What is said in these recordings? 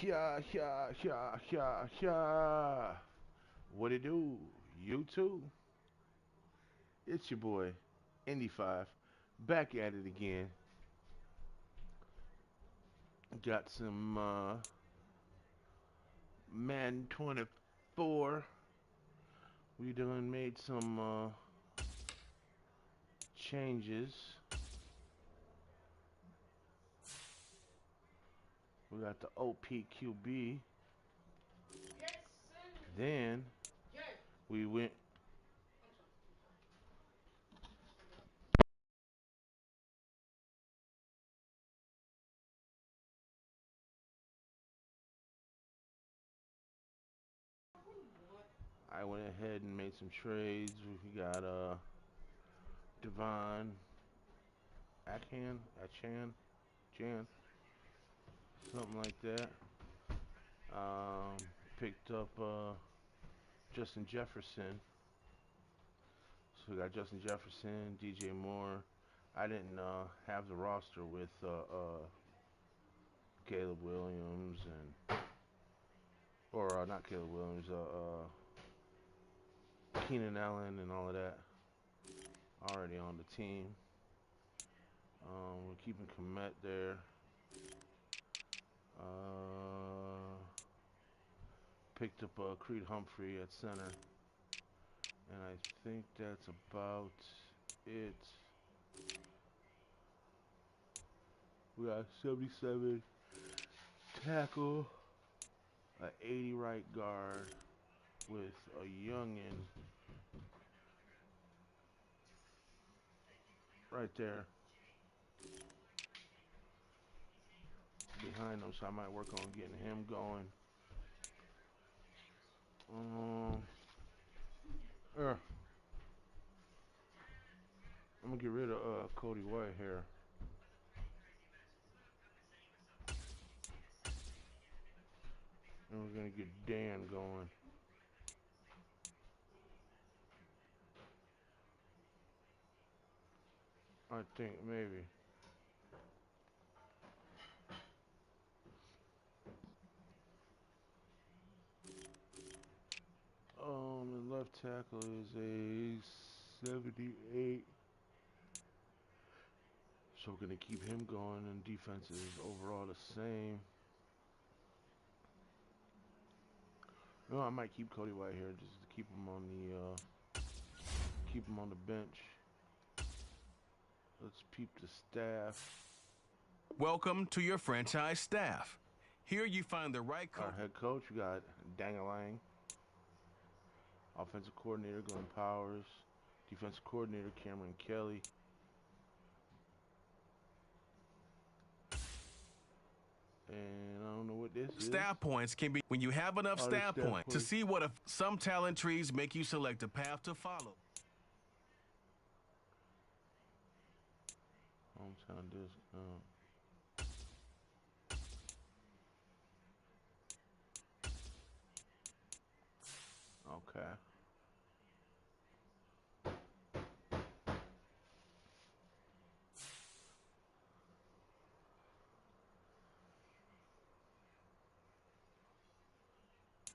Yeah, yeah, yeah, yeah, yeah. What it do? You too? It's your boy, Indy 5, back at it again. Got some Madden 24. We done made some changes. We got the OPQB. Then we went. I went ahead and made some trades. We got Devon, Jan, something like that. Um, Picked up Justin Jefferson. So we got Justin Jefferson, DJ Moore. I didn't have the roster with Caleb Williams or not Caleb Williams, Keenan Allen and all of that already on the team. We're keeping Komet there. Picked up Creed Humphrey at center. And I think that's about it. We got 77 tackle, an 80 right guard with a youngin right there behind him, so I might work on getting him going. Um, er, I'm gonna get rid of Cody White here. And we're gonna get Dan going. I think maybe. The left tackle is a 78. So we're gonna keep him going, and defense is overall the same. No, I might keep Cody White here just to keep him on the bench. Let's peep the staff. Welcome to your franchise staff. Here you find the right coach. Our head coach, we got Dangalang. Offensive coordinator, Glenn Powers. Defensive coordinator, Cameron Kelly. And I don't know what this is. Staff points can be when you have enough staff points to see what some talent trees make you select a path to follow. Hometown disc. Okay.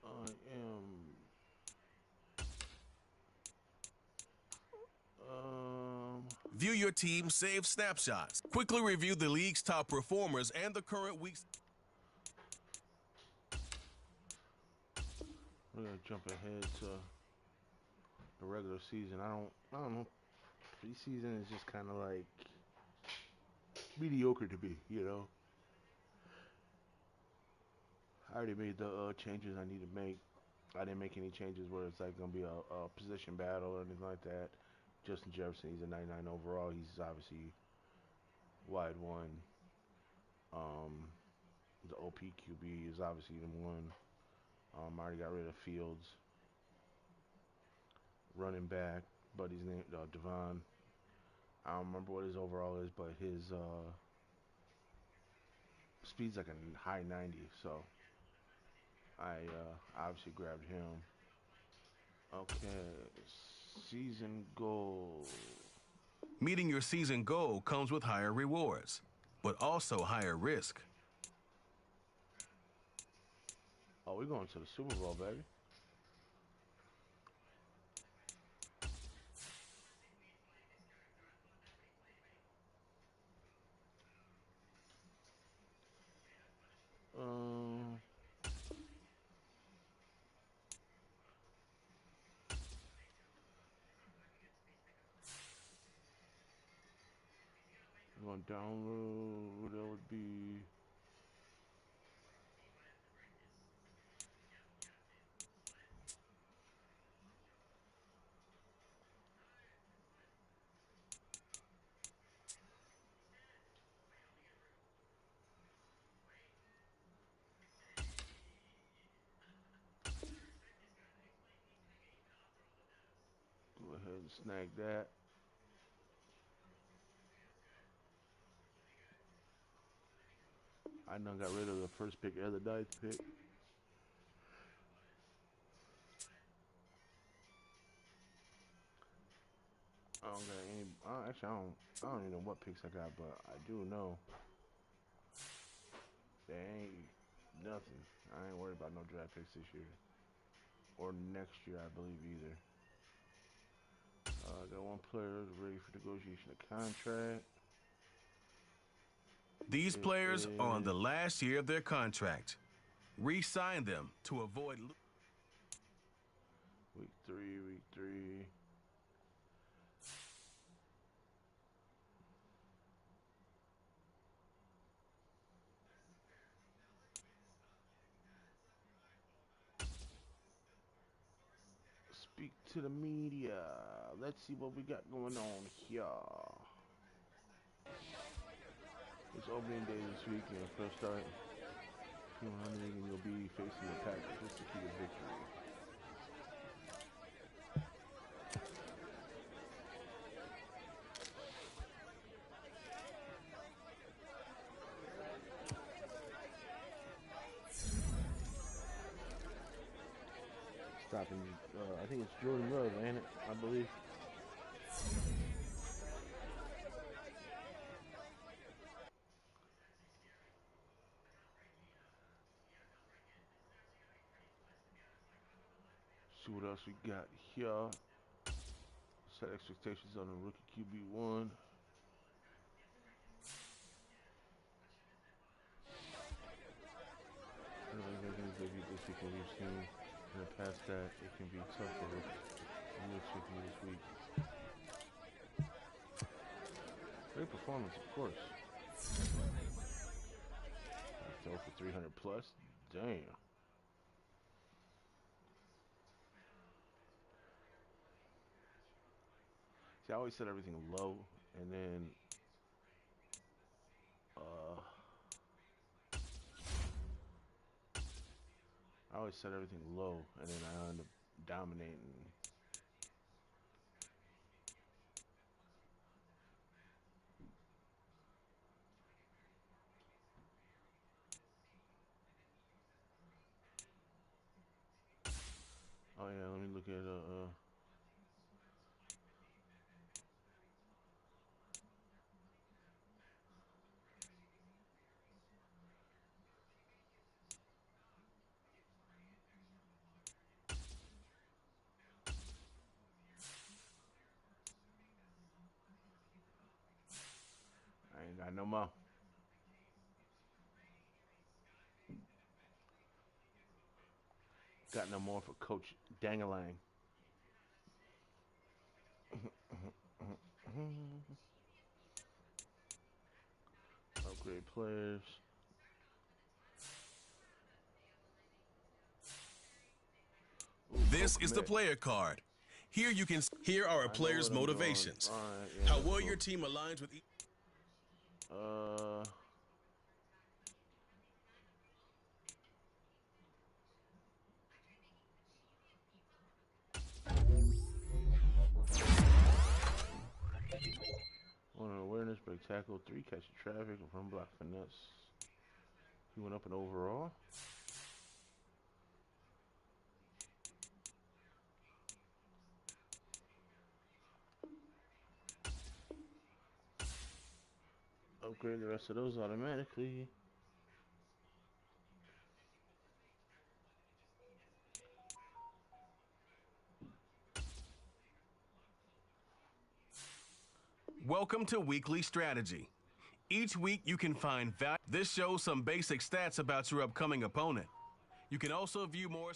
I am. View your team's saved snapshots. Quickly review the league's top performers and the current week's. We're gonna jump ahead to the regular season. I don't know. Preseason is just kind of like mediocre to me, you know. I already made the changes I need to make. I didn't make any changes where it's like gonna be a position battle or anything like that. Justin Jefferson, he's a 99 overall. He's obviously wide one. Um, the OPQB is obviously the one. I already got rid of Fields. Running back, buddy's name Devon. I don't remember what his overall is, but his speed's like a high 90. So I obviously grabbed him. Okay, season goal. Meeting your season goal comes with higher rewards, but also higher risk. Oh, we're going to the Super Bowl, baby. Um, we're going to download. That would be. Go ahead and snag that. I done got rid of the first pick and the ninth pick. I don't got any. Actually, I don't even know what picks I got, but I do know they ain't nothing. I ain't worried about no draft picks this year or next year, I believe either. I got one player ready for negotiation of contract. These It players are on the is last year of their contract. Re-sign them to avoid. week 3, week 3. Speak to the media. Let's see what we got going on here. It's opening day this weekend. First start. You know how many you'll be facing the Packers just to keep a victory. Stopping, I think it's Jordan Love, ain't it? I believe. See what else we got here. Set expectations on the rookie QB1. I don't think any debut this weekend we've seen in the past that it can be tough for rookies. This week. Great performance, of course. I throw for 300 plus. Damn. See, I always set everything low, and then I always set everything low, and then I end up dominating. Oh yeah, let me look at I ain't got no more. Got no more for Coach Dangalang. Upgrade players. Ooh, This is the commit. player card. Here are a I know player's what I'm doing. motivations. All right, yeah, How that's well cool. your team aligns with. One on awareness, break tackle, 3 catch traffic, run block finesse. He went up in overall. Upgrade the rest of those automatically. Welcome to Weekly Strategy. Each week you can find value. This shows some basic stats about your upcoming opponent. You can also view more.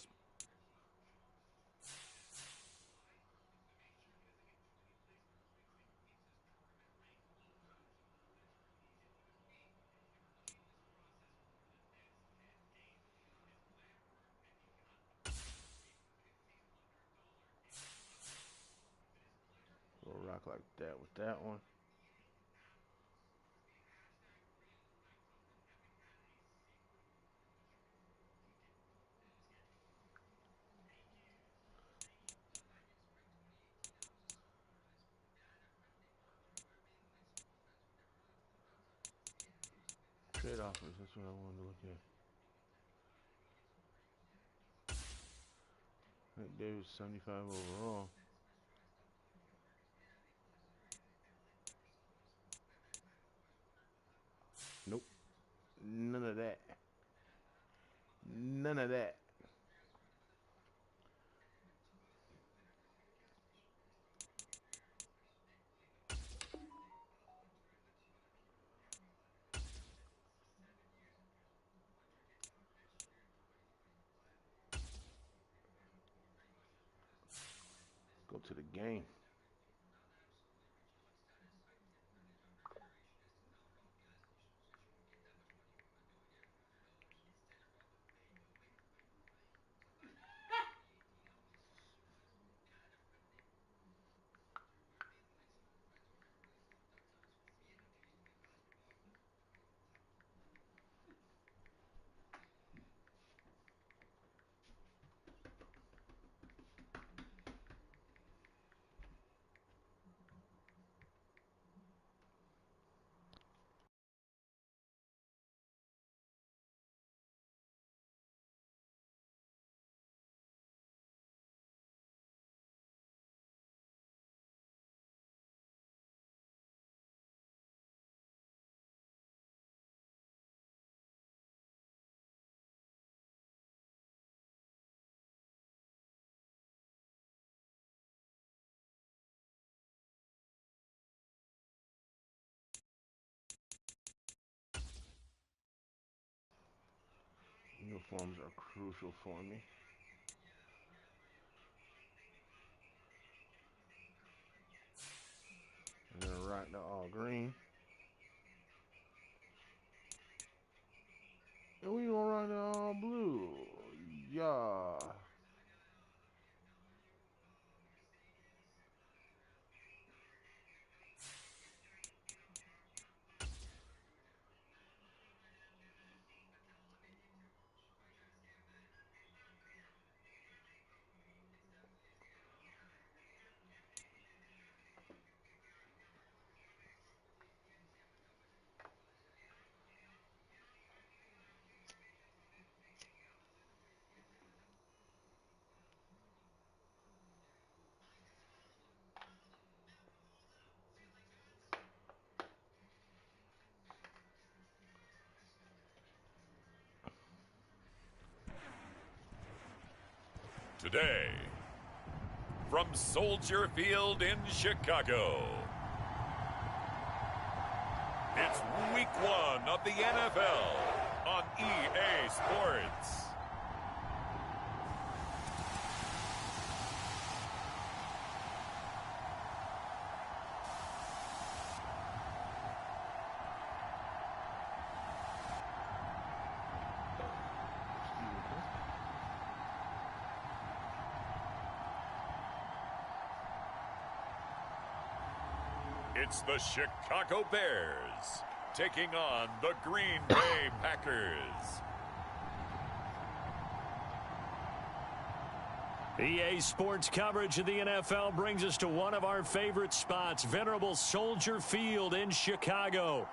We'll rock like that with that one. Trade offers, that's what I wanted to look at. I think Davis 75 overall. Nope. None of that. None of that. Go to the game. Uniforms are crucial for me. I'm gonna rock the all green. And we gonna rock the all blue. Yeah. Today, from Soldier Field in Chicago, it's Week 1 of the NFL on EA Sports. It's the Chicago Bears taking on the Green Bay Packers. EA Sports coverage of the NFL brings us to one of our favorite spots, venerable Soldier Field in Chicago.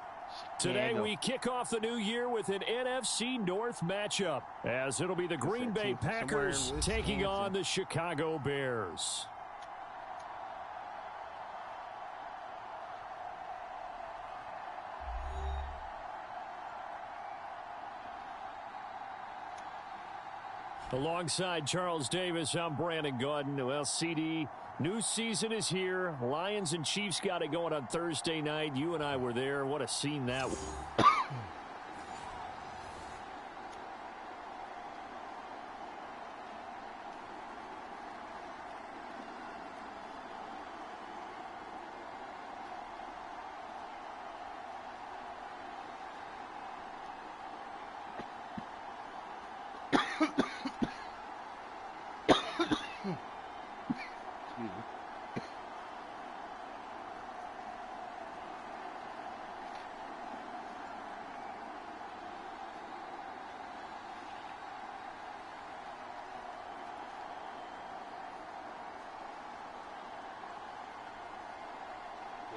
Today we kick off the new year with an NFC North matchup, as it'll be the Green Bay Packers taking on the Chicago Bears. Alongside Charles Davis, I'm Brandon Gaudin. Well, CD, new season is here. Lions and Chiefs got it going on Thursday night. You and I were there. What a scene that was.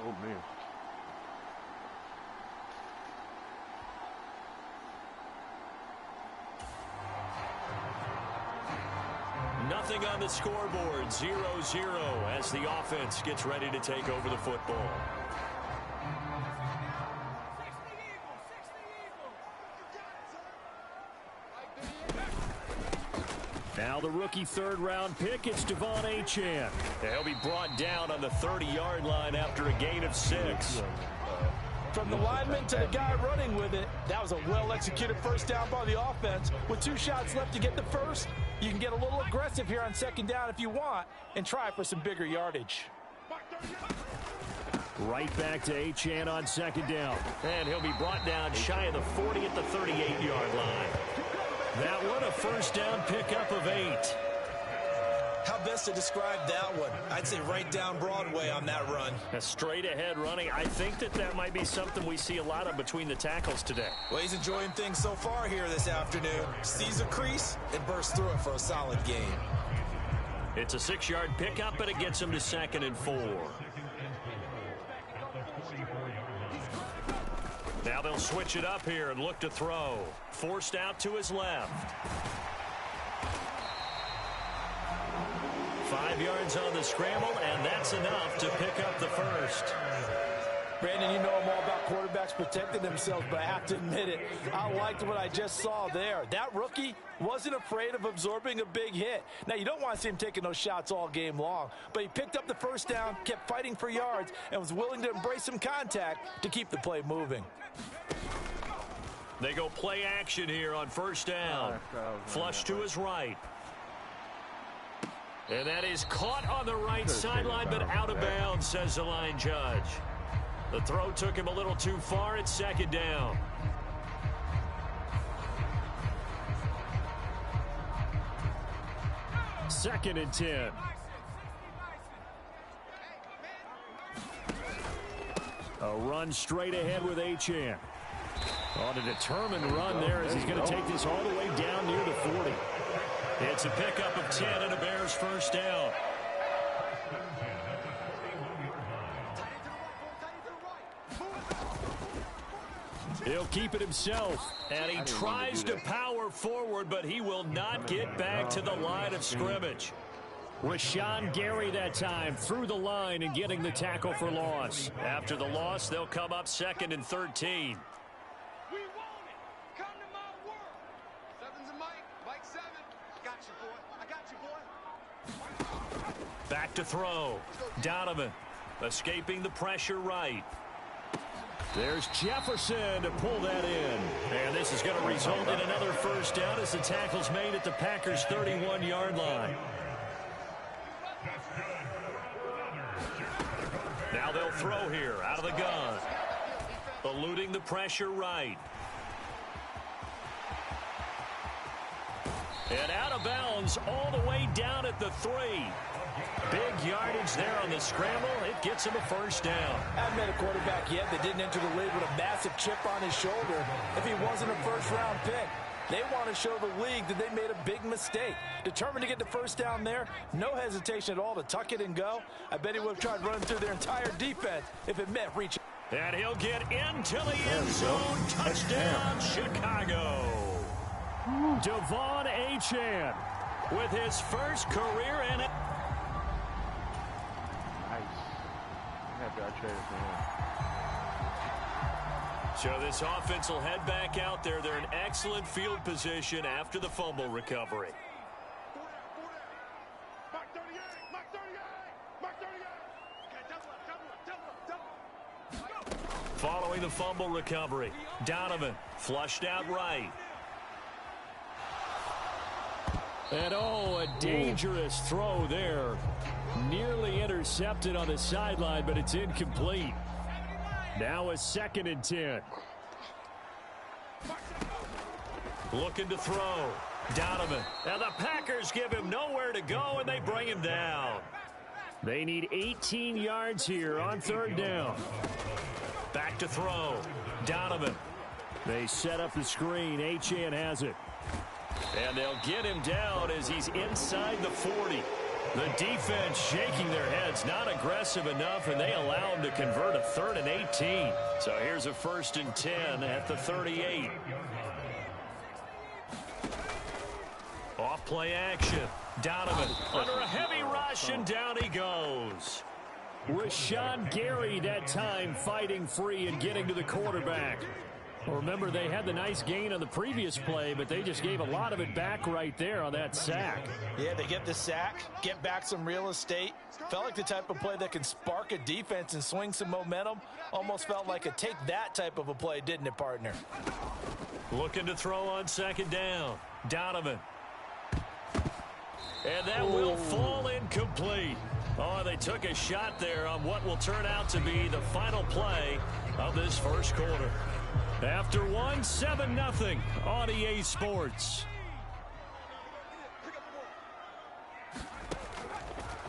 Oh, man. Nothing on the scoreboard, 0-0 as the offense gets ready to take over the football. Now the rookie third-round pick, it's Devon Achane. He'll be brought down on the 30-yard line after a gain of 6. From the lineman to the guy running with it, that was a well-executed first down by the offense. With 2 shots left to get the first, you can get a little aggressive here on second down if you want and try for some bigger yardage. Right back to Achane on second down. And he'll be brought down shy of the 40 at the 38-yard line. That one, a first down pickup of 8. How best to describe that one? I'd say right down Broadway on that run. A straight ahead running. I think that might be something we see a lot of between the tackles today. Well, he's enjoying things so far here this afternoon. Sees a crease and bursts through it for a solid gain. It's a 6-yard pickup, but it gets him to 2nd and 4. Now they'll switch it up here and look to throw. Forced out to his left. 5 yards on the scramble, and that's enough to pick up the first. Brandon, you know I'm all about quarterbacks protecting themselves, but I have to admit it. I liked what I just saw there. That rookie wasn't afraid of absorbing a big hit. Now, you don't want to see him taking those shots all game long, but he picked up the first down, kept fighting for yards, and was willing to embrace some contact to keep the play moving. They go play action here on first down. Flush to his right. And that is caught on the right sideline, but out of bounds, says the line judge. The throw took him a little too far. It's second down. Second and 10. A run straight ahead with Achane. On a determined run there as he's going to take this all the way down near the 40. It's a pickup of 10 and a Bears first down. He'll keep it himself, and he tries to power forward, but he will not get back to the line of scrimmage. Rashawn Gary that time through the line and getting the tackle for loss. After the loss, they'll come up 2nd and 13. Back to throw. Donovan escaping the pressure right. There's Jefferson to pull that in. And this is going to result in another first down as the tackle's made at the Packers' 31-yard line. Now they'll throw here out of the gun. Eluding the pressure right. And out of bounds all the way down at the 3. Big yardage there on the scramble. It gets him a first down. I haven't met a quarterback yet that didn't enter the league with a massive chip on his shoulder if he wasn't a first-round pick. They want to show the league that they made a big mistake. Determined to get the first down there. No hesitation at all to tuck it and go. I bet he would have tried running through their entire defense if it meant reaching. And he'll get into the end zone. Touchdown, Chicago. Devon Achane with his first career in it. So this offense will head back out there. They're in excellent field position after the fumble recovery. Following the fumble recovery, Donovan flushed out right. And a dangerous throw there. Nearly intercepted on the sideline, but it's incomplete. Now a 2nd and 10. Looking to throw. Donovan. Now the Packers give him nowhere to go, and they bring him down. They need 18 yards here on 3rd down. Back to throw. Donovan. They set up the screen. Achane has it. And they'll get him down as he's inside the 40. The defense shaking their heads, not aggressive enough, and they allow him to convert a 3rd and 18. So here's a 1st and 10 at the 38. Off play action. Donovan under a heavy rush, and down he goes. Rashawn Gary that time fighting free and getting to the quarterback. Well, remember, they had the nice gain on the previous play, but they just gave a lot of it back right there on that sack. Yeah, they get the sack, get back some real estate. Felt like the type of play that can spark a defense and swing some momentum. Almost felt like a take that type of a play, didn't it, partner? Looking to throw on 2nd down. Donovan. And that will fall incomplete. Oh, they took a shot there on what will turn out to be the final play of this 1st quarter. After 7-0 on EA Sports.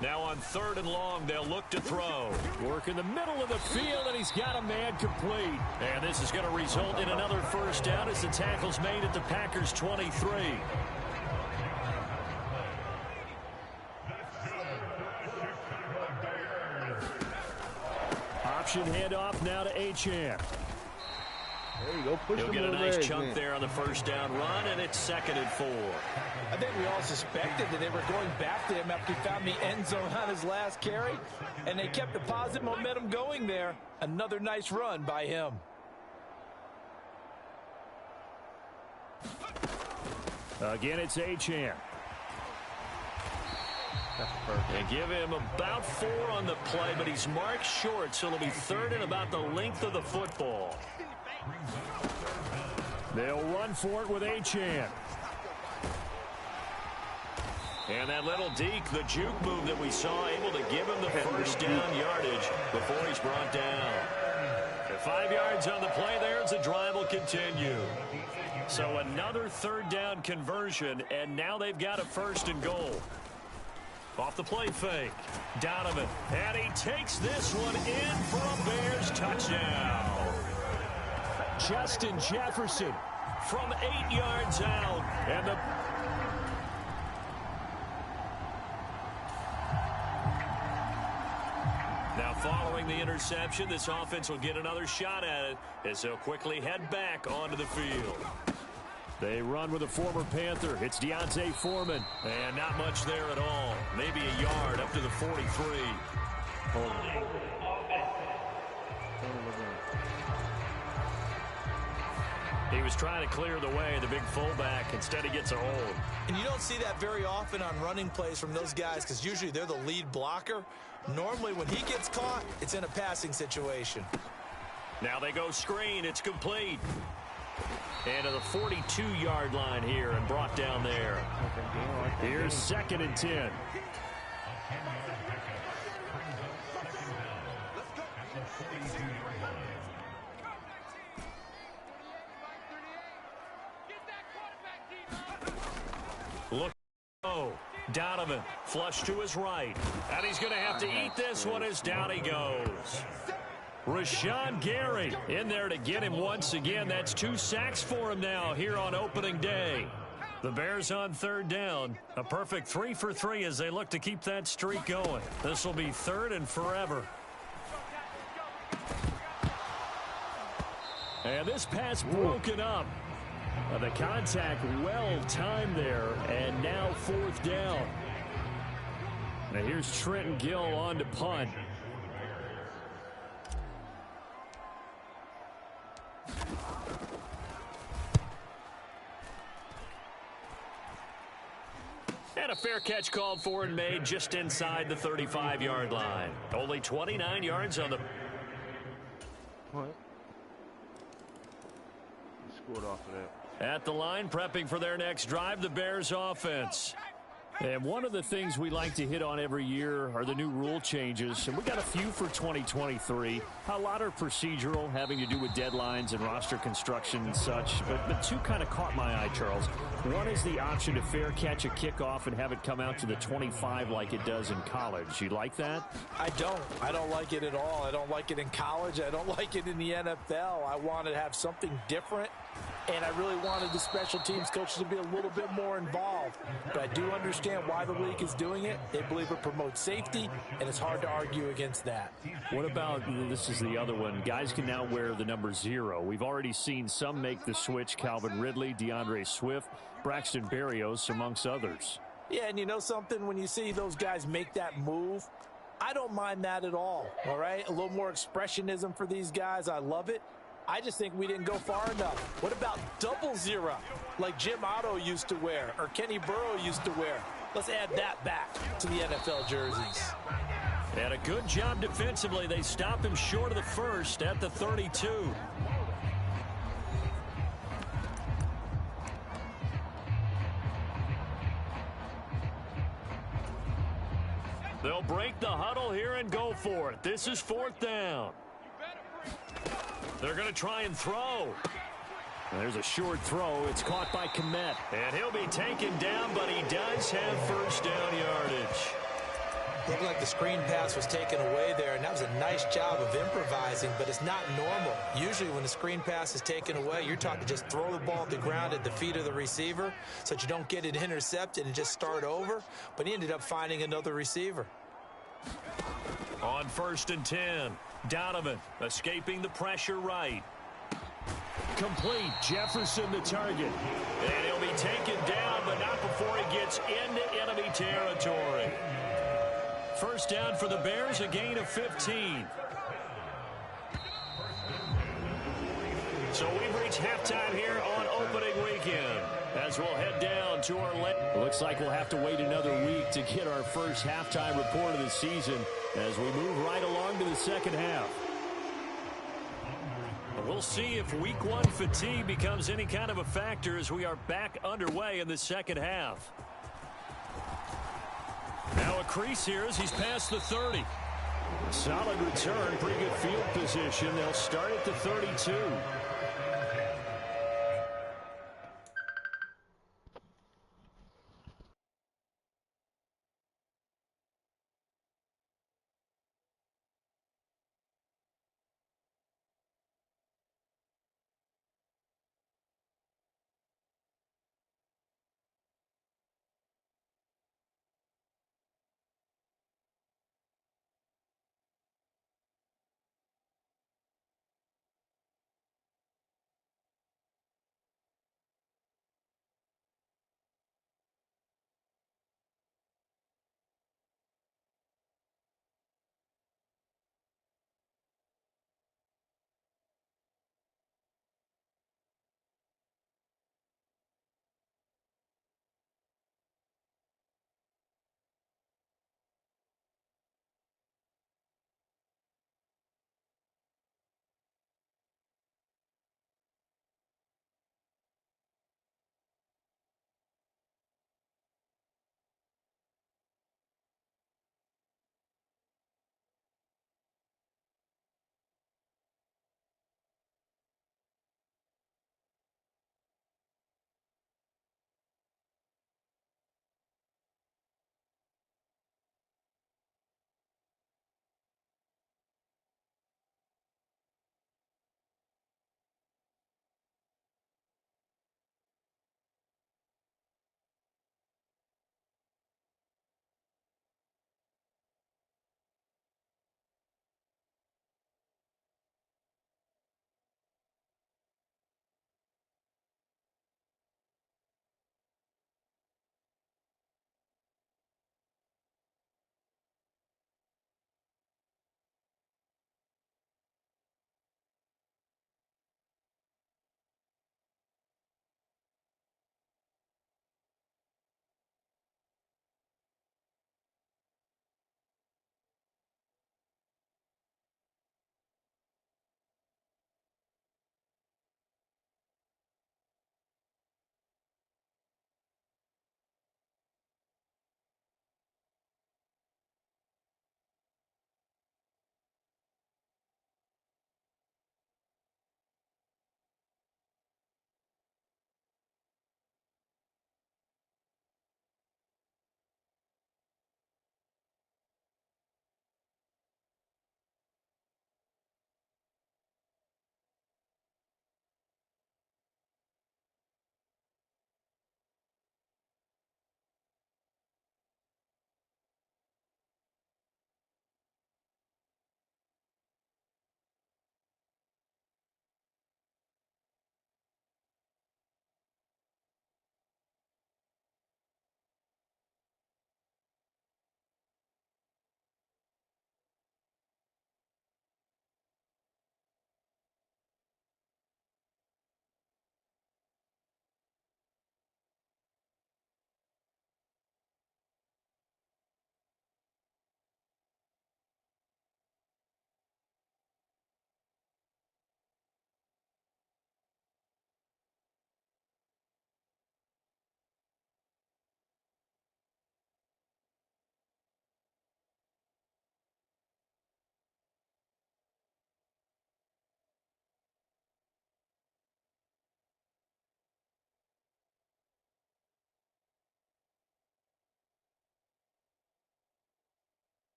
Now on 3rd and long, they'll look to throw. Work in the middle of the field, and he's got a man complete. And this is going to result in another 1st down as the tackle's made at the Packers' 23. Option handoff now to Achane. There you go. Push He'll get a nice chunk there on the 1st down run, and it's 2nd and 4. I think we all suspected that they were going back to him after he found the end zone on his last carry, and they kept the positive momentum going there. Another nice run by him. Again, it's Achane. And give him about 4 on the play, but he's marked short, so it'll be 3rd and about the length of the football. They'll run for it with Achane. And that little deke, the juke move that we saw, able to give him the 1st down yardage before he's brought down. 5 yards on the play there as the drive will continue. So another 3rd down conversion, and now they've got a 1st and goal. Off the play fake. Donovan. And he takes this one in for a Bears touchdown. Justin Jefferson from 8 yards out. And the now following the interception, this offense will get another shot at it as they'll quickly head back onto the field. They run with a former Panther. It's Deontay Foreman. And not much there at all. Maybe a yard up to the 43. He was trying to clear the way, the big fullback. Instead, he gets a hold. And you don't see that very often on running plays from those guys because usually they're the lead blocker. Normally, when he gets caught, it's in a passing situation. Now they go screen. It's complete. And to the 42-yard line here and brought down there. Here's 2nd and 10. Look. Oh, Donovan flush to his right. And he's going to have to eat this one as down he goes. Rashawn Gary in there to get him once again. That's 2 sacks for him now here on opening day. The Bears on 3rd down. A perfect 3 for 3 as they look to keep that streak going. This will be 3rd and forever. And this pass broken up. The contact well timed there, and now 4th down. Now here's Trenton Gill on to punt. And a fair catch called for and made just inside the 35-yard line. Only 29 yards on the... What? scored off of that. At the line, prepping for their next drive, the Bears offense. And one of the things we like to hit on every year are the new rule changes. And we got a few for 2023. A lot are procedural, having to do with deadlines and roster construction and such. But two kind of caught my eye, Charles. One is the option to fair catch a kickoff and have it come out to the 25 like it does in college. You like that? I don't. I don't like it at all. I don't like it in college. I don't like it in the NFL. I want to have something different. And I really wanted the special teams coaches to be a little bit more involved. But I do understand why the league is doing it. They believe it promotes safety, and it's hard to argue against that. What about, this is the other one, guys can now wear the number 0. We've already seen some make the switch, Calvin Ridley, DeAndre Swift, Braxton Berrios, amongst others. Yeah, and you know something? When you see those guys make that move, I don't mind that at all right? A little more expressionism for these guys. I love it. I just think we didn't go far enough. What about 00, like Jim Otto used to wear or Kenny Burrow used to wear? Let's add that back to the NFL jerseys. And a good job defensively. They stop him short of the first at the 32. They'll break the huddle here and go for it. This is 4th down. They're going to try and throw. There's a short throw. It's caught by Kmet. And he'll be taken down, but he does have first down yardage. Looked like the screen pass was taken away there, and that was a nice job of improvising, but it's not normal. Usually when the screen pass is taken away, you're taught to just throw the ball at the ground at the feet of the receiver so that you don't get it intercepted and just start over, but he ended up finding another receiver. On 1st and 10, Donovan escaping the pressure right. Complete. Jefferson the target. And he'll be taken down, but not before he gets into enemy territory. First down for the Bears, a gain of 15. So we've reached halftime here on opening weekend as we'll head down to our looks like we'll have to wait another week to get our first halftime report of the season as we move right along to the second half. We'll see if week 1 fatigue becomes any kind of a factor as we are back underway in the second half. Now a crease here as he's past the 30. Solid return, pretty good field position. They'll start at the 32.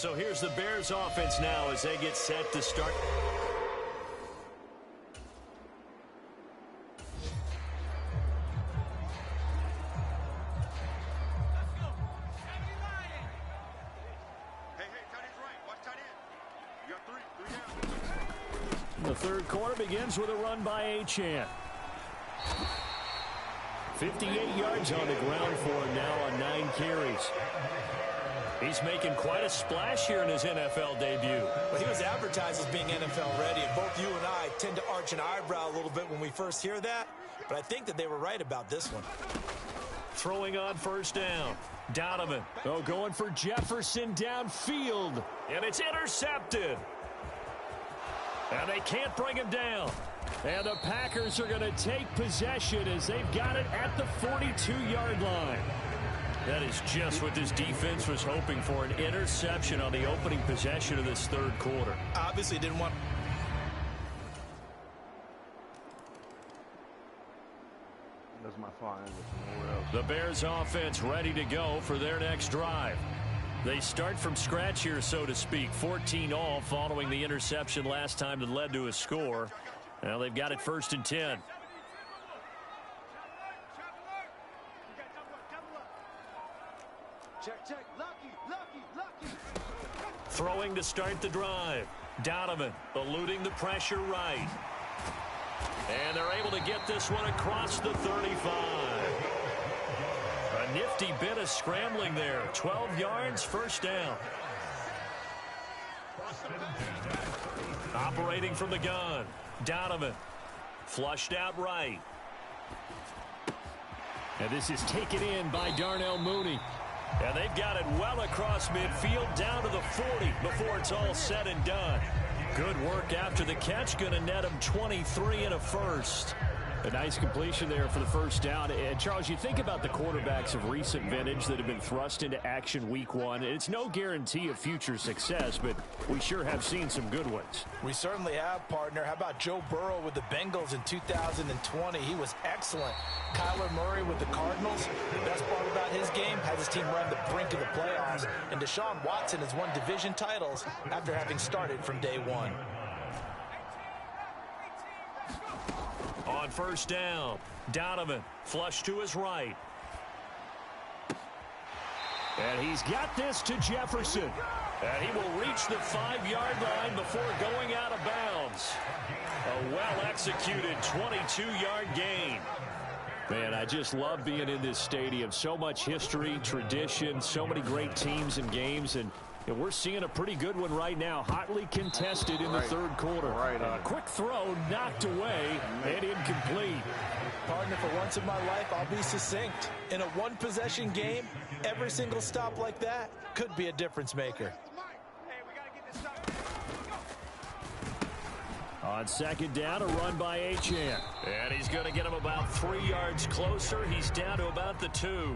So here's the Bears offense now as they get set to start. The third quarter begins with a run by Achane. 58 yards on the ground for him now on 9 carries. He's making quite a splash here in his NFL debut. Well, he was advertised as being NFL ready, and both you and I tend to arch an eyebrow a little bit when we first hear that, but I think that they were right about this one. Throwing on first down. Donovan, going for Jefferson downfield, and it's intercepted. And they can't bring him down. And the Packers are going to take possession as they've got it at the 42-yard line. That is just what this defense was hoping for, an interception on the opening possession of this third quarter. Obviously didn't want... That's my fine. The Bears offense ready to go for their next drive. They start from scratch here, so to speak. 14-all following the interception last time that led to a score. Now they've got it 1st and 10. Check. Lucky. Throwing to start the drive. Donovan eluding the pressure right. And they're able to get this one across the 35. A nifty bit of scrambling there. 12 yards, first down. Operating from the gun. Donovan flushed out right. And this is taken in by Darnell Mooney. And they've got it well across midfield down to the 40 before it's all said and done. Good work after the catch. Going to net him 23 and a first. A nice completion there for the first down. And Charles, you think about the quarterbacks of recent vintage that have been thrust into action week 1. It's no guarantee of future success, but we sure have seen some good ones. We certainly have, partner. How about Joe Burrow with the Bengals in 2020? He was excellent. Kyler Murray with the Cardinals. The best part about his game has his team run the brink of the playoffs. And Deshaun Watson has won division titles after having started from day 1. On first down, Donovan flush to his right. And he's got this to Jefferson. And he will reach the 5-yard line before going out of bounds. A well-executed 22-yard gain. Man, I just love being in this stadium. So much history, tradition, so many great teams and games, and we're seeing a pretty good one right now. Hotly contested in the third quarter. A quick throw knocked away and incomplete. Partner, for once in my life, I'll be succinct. In a one-possession game, every single stop like that could be a difference maker. On second down, a run by Achane. And he's going to get him about 3 yards closer. He's down to about the 2.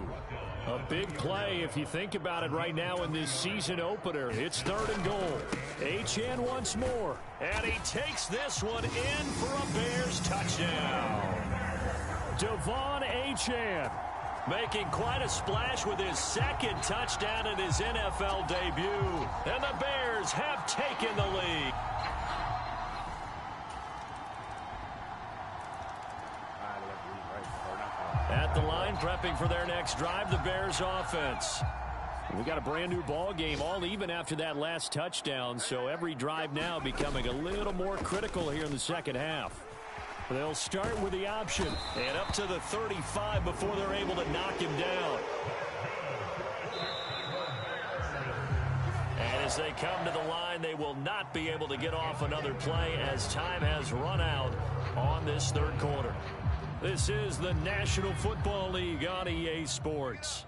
A big play if you think about it right now in this season opener. It's 3rd and goal. Achane once more. And he takes this one in for a Bears touchdown. Devon Achane making quite a splash with his 2nd touchdown in his NFL debut. And the Bears have taken the lead. At the line, prepping for their next drive, the Bears offense. We got a brand new ball game, all even after that last touchdown, so every drive now becoming a little more critical here in the second half. They'll start with the option and up to the 35 before they're able to knock him down. And as they come to the line, they will not be able to get off another play as time has run out on this third quarter. This is the National Football League on EA Sports.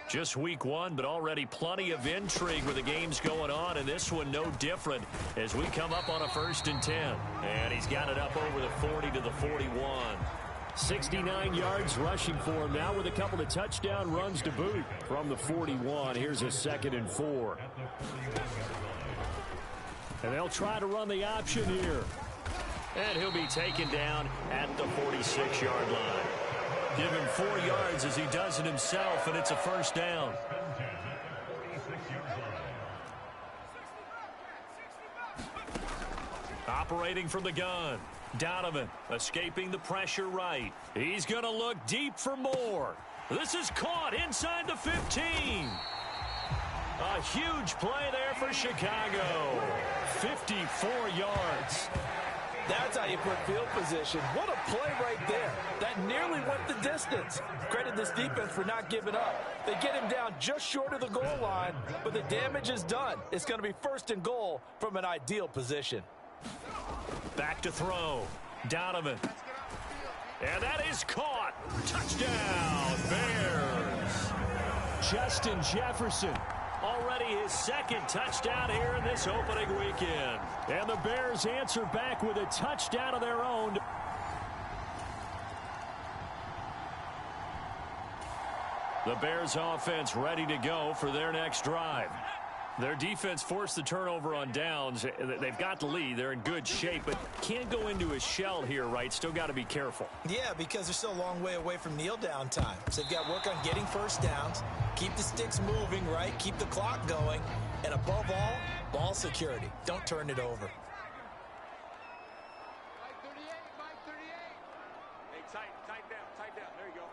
Just week 1, but already plenty of intrigue with the games going on, and this one no different as we come up on a 1st and 10. And he's got it up over the 40 to the 41. 69 yards rushing for him now with a couple of touchdown runs to boot from the 41. Here's a 2nd and 4. And they'll try to run the option here. And he'll be taken down at the 46-yard line. Give him 4 yards as he does it himself, and it's a 1st down. Operating from the gun. Donovan escaping the pressure right. He's going to look deep for more. This is caught inside the 15. A huge play there for Chicago. 54 yards. That's how you put field position. What a play right there. That nearly went the distance. Credit this defense for not giving up. They get him down just short of the goal line, but the damage is done. It's going to be 1st and goal from an ideal position. Back to throw. Donovan. And that is caught. Touchdown, Bears. Justin Jefferson. Already his 2nd touchdown here in this opening weekend. And the Bears answer back with a touchdown of their own. The Bears offense ready to go for their next drive. Their defense forced the turnover on downs. They've got the lead. They're in good shape, but can't go into a shell here, right? Still got to be careful. Yeah, because they're still a long way away from kneel down time. So they've got to work on getting 1st downs, keep the sticks moving, right? Keep the clock going. And above all, ball security. Don't turn it over. Mike 38, Mike 38. Hey, tight down. There you go.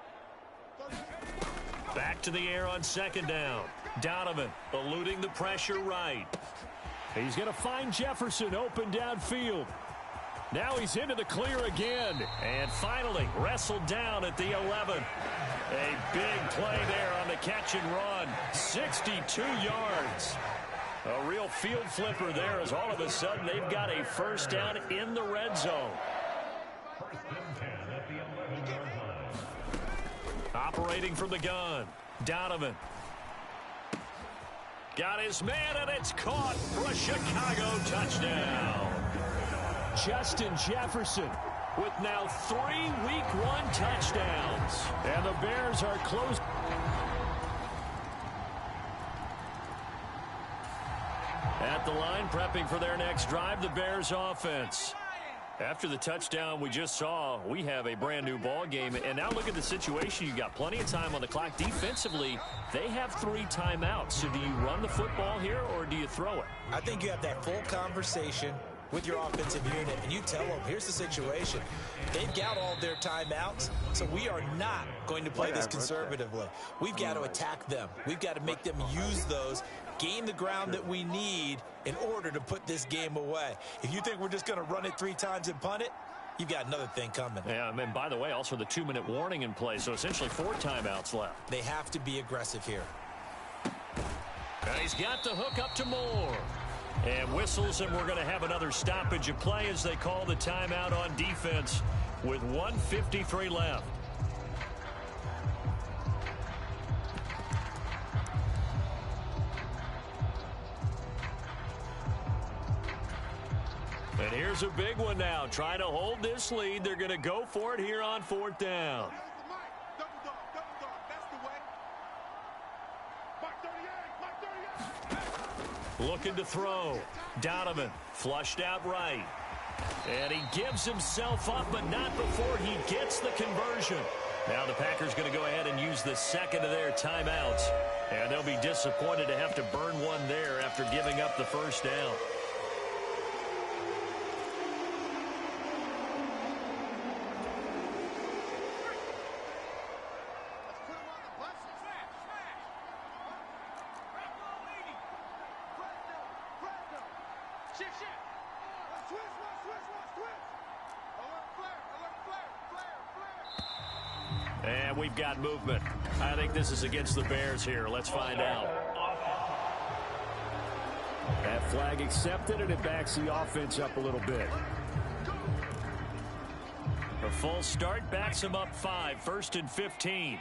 Back to the air on 2nd down. Donovan eluding the pressure right. He's going to find Jefferson open downfield. Now he's into the clear again. And finally wrestled down at the 11. A big play there on the catch and run. 62 yards. A real field flipper there as all of a sudden they've got a 1st down in the red zone. Operating from the gun. Donovan. Got his man, and it's caught for a Chicago touchdown. Justin Jefferson with now 3 Week 1 touchdowns. And the Bears are close. At the line, prepping for their next drive, the Bears offense. After the touchdown we just saw, we have a brand new ball game. And now look at the situation. You got plenty of time on the clock. Defensively, they have 3 timeouts. So do you run the football here or do you throw it? I think you have that full conversation with your offensive unit, and you tell them, here's the situation. They've got all their timeouts, so we are not going to play this conservatively. We've got to attack them. We've got to make them use those, gain the ground that we need in order to put this game away. If you think we're just going to run it 3 times and punt it, you've got another thing coming. Yeah, and by the way, also the 2-minute warning in play, so essentially 4 timeouts left. They have to be aggressive here. And he's got the hook up to Moore. And whistles, and we're going to have another stoppage of play as they call the timeout on defense with 1:53 left. And here's a big one now. Trying to hold this lead. They're going to go for it here on 4th down. Double dog, that's the way. Mike 38. Looking to throw. Donovan flushed out right. And he gives himself up, but not before he gets the conversion. Now the Packers going to go ahead and use the 2nd of their timeouts. And they'll be disappointed to have to burn one there after giving up the 1st down. And we've got movement. I think this is against the Bears here. Let's find out. That flag accepted, and it backs the offense up a little bit. A full start backs him up 5. 1st and 15.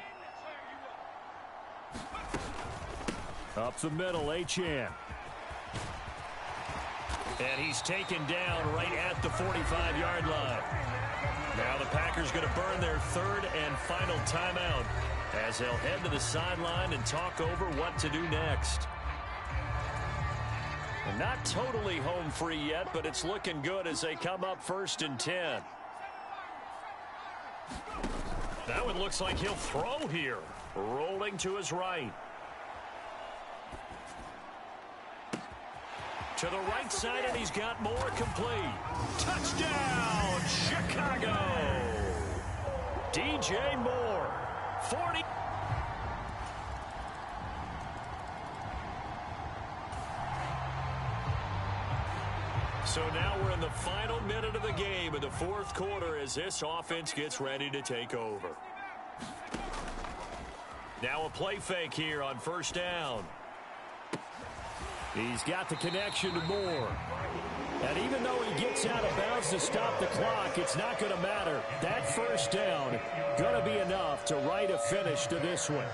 Up the middle, Achane. And he's taken down right at the 45-yard line. Now the Packers going to burn their 3rd and final timeout as they'll head to the sideline and talk over what to do next. And not totally home free yet, but it's looking good as they come up 1st and 10. That one looks like he'll throw here. Rolling to his right. To the right side, and he's got more complete. Touchdown, Chicago! DJ Moore, 40. So now we're in the final minute of the game in the fourth quarter as this offense gets ready to take over. Now a play fake here on first down. He's got the connection to Moore. And even though he gets out of bounds to stop the clock, it's not going to matter. That first down going to be enough to write a finish to this one.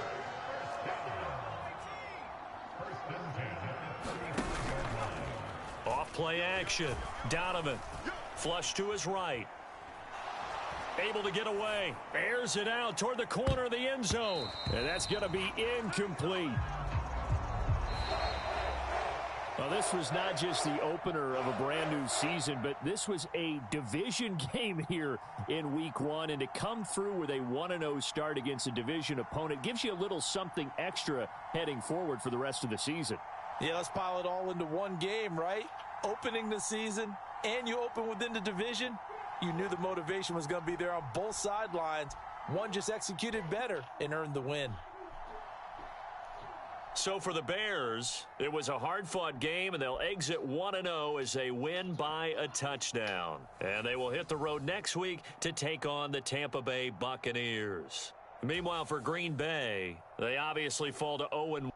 Off play action. Donovan. Flush to his right. Able to get away. Airs it out toward the corner of the end zone. And that's going to be incomplete. Well, this was not just the opener of a brand new season, but this was a division game here in week one. And to come through with a 1-0 start against a division opponent gives you a little something extra heading forward for the rest of the season. Yeah, let's pile it all into one game, right? Opening the season, and you open within the division. You knew the motivation was going to be there on both sidelines. One just executed better and earned the win. So for the Bears, it was a hard-fought game, and they'll exit 1-0 as they win by a touchdown. And they will hit the road next week to take on the Tampa Bay Buccaneers. Meanwhile, for Green Bay, they obviously fall to 0-1.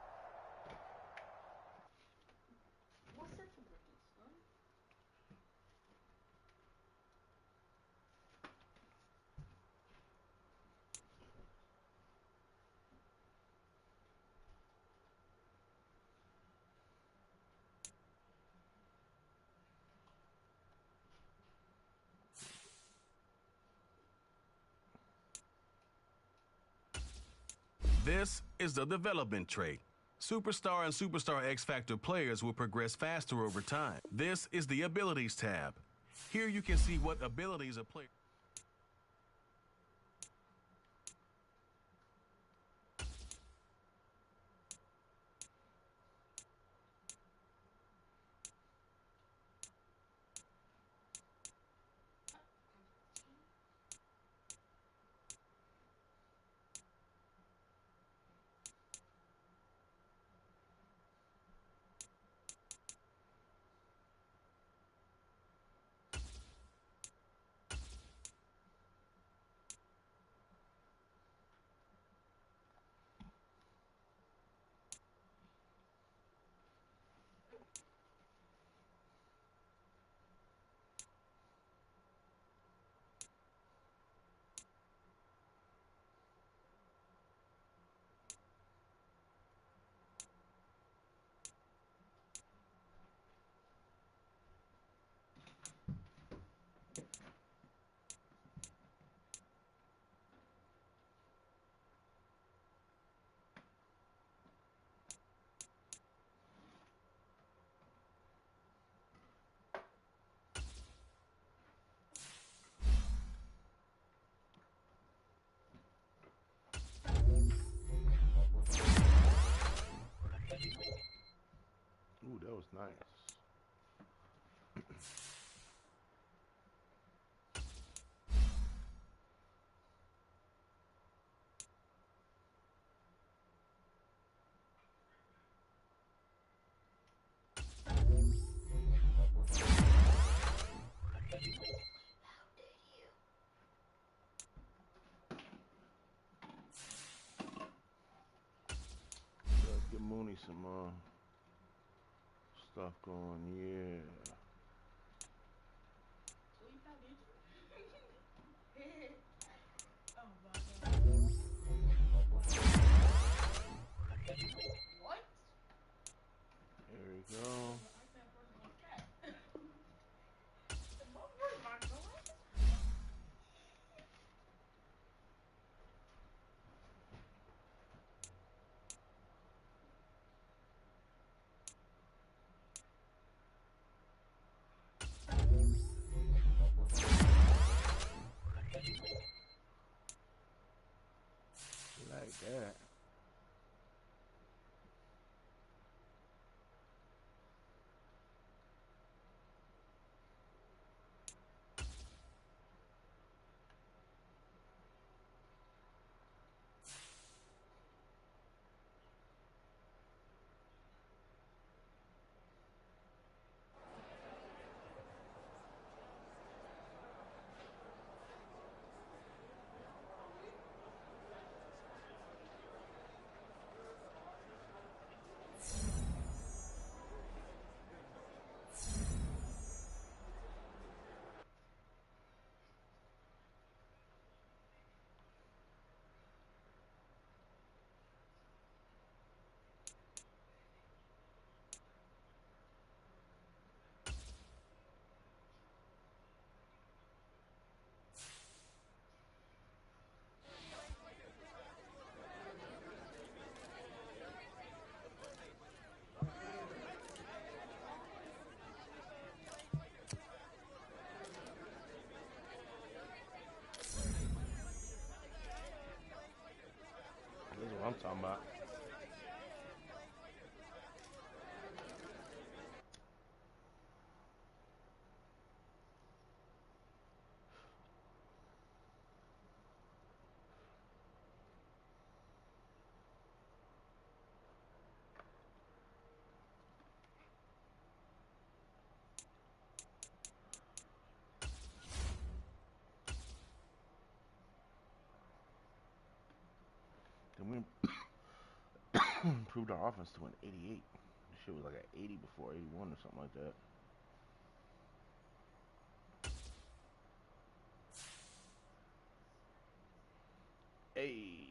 This is the development trait. Superstar and Superstar X Factor players will progress faster over time. This is the Abilities tab. Here you can see what abilities a player... Ooh, that was nice. Let's get Mooney some stuff going, yeah. There we go. Like that. talking about. Then we improved our offense to an 88. This shit was like an 80 before, 81 or something like that. Hey.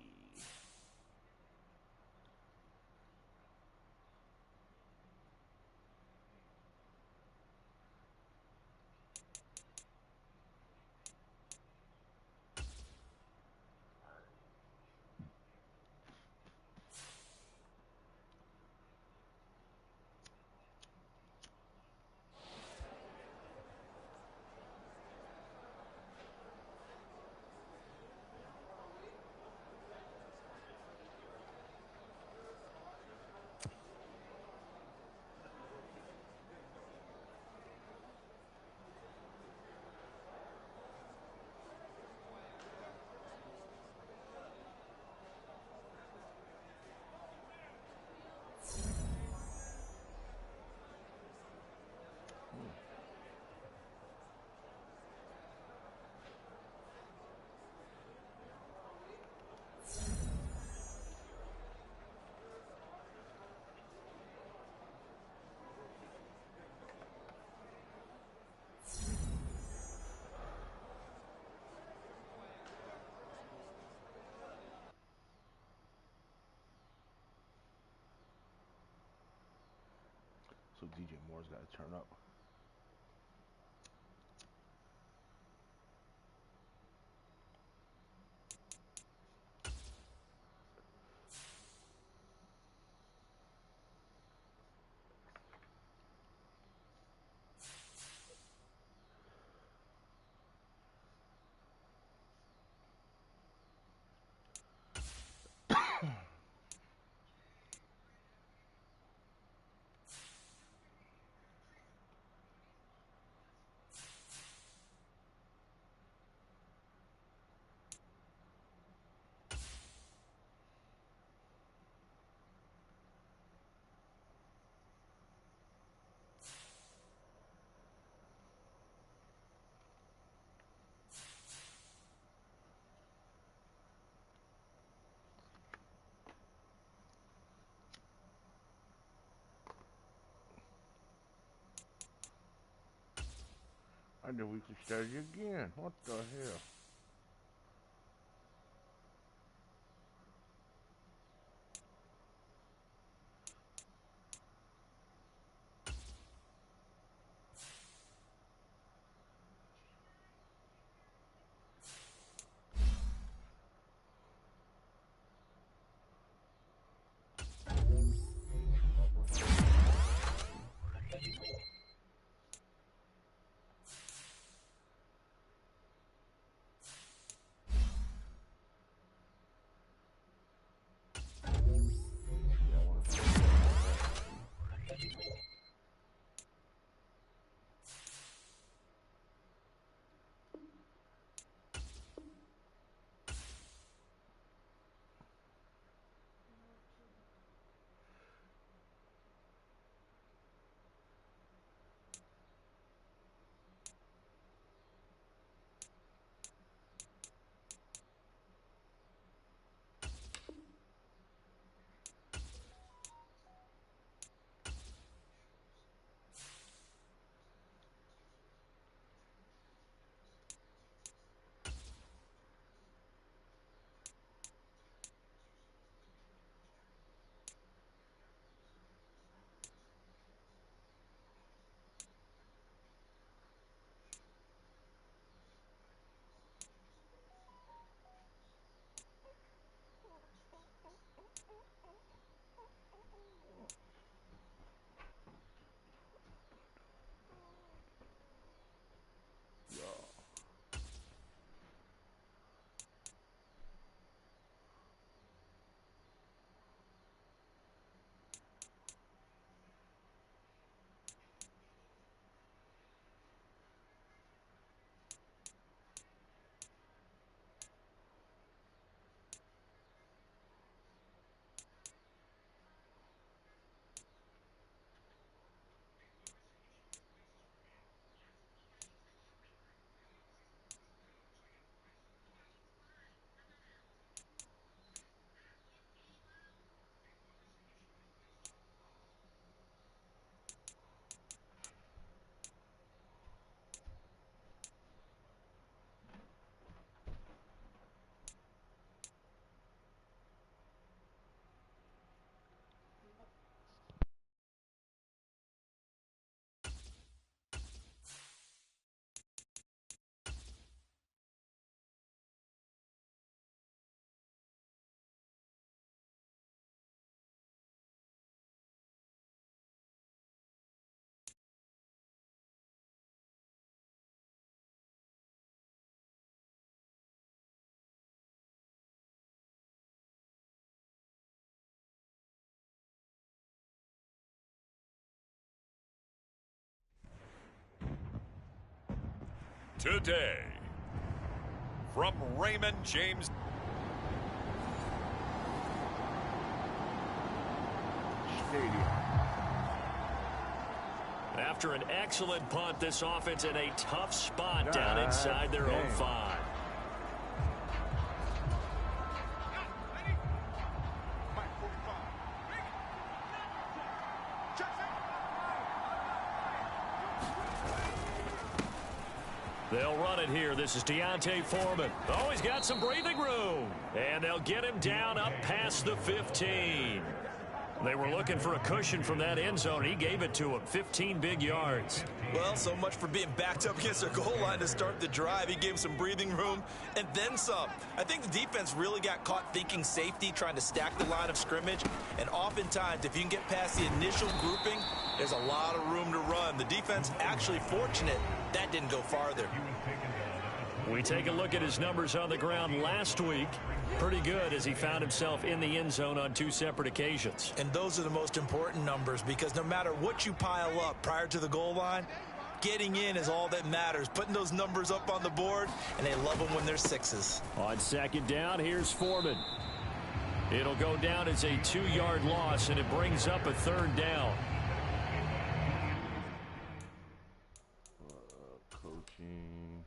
So DJ Moore's got to turn up. I knew we could start it again. What the hell? today. From Raymond James Stadium. After an excellent punt, this offense in a tough spot down inside their own 5. They'll run it here. This is Deontay Foreman. Oh, he's got some breathing room. And they'll get him down up past the 15. They were looking for a cushion from that end zone. He gave it to him. 15 big yards. Well, so much for being backed up against their goal line to start the drive. He gave some breathing room and then some. I think the defense really got caught thinking safety, trying to stack the line of scrimmage. And oftentimes, if you can get past the initial grouping, there's a lot of room to run. The defense actually fortunate that didn't go farther. We take a look at his numbers on the ground last week. Pretty good as he found himself in the end zone on 2 separate occasions. And those are the most important numbers because no matter what you pile up prior to the goal line, getting in is all that matters. Putting those numbers up on the board, and they love them when they're 6s. On second down, here's Foreman. It'll go down as a 2-yard loss, and it brings up a 3rd down. Coaching.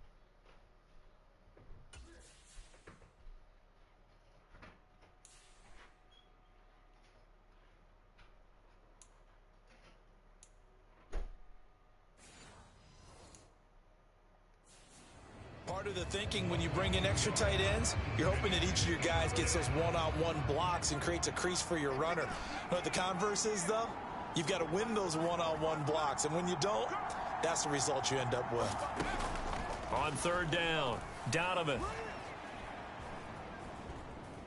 Part of the thinking when you bring in extra tight ends, you're hoping that each of your guys gets those one-on-one blocks and creates a crease for your runner. You know what the converse is, though? You've got to win those one-on-one blocks, and when you don't, that's the result you end up with. On 3rd down, Donovan.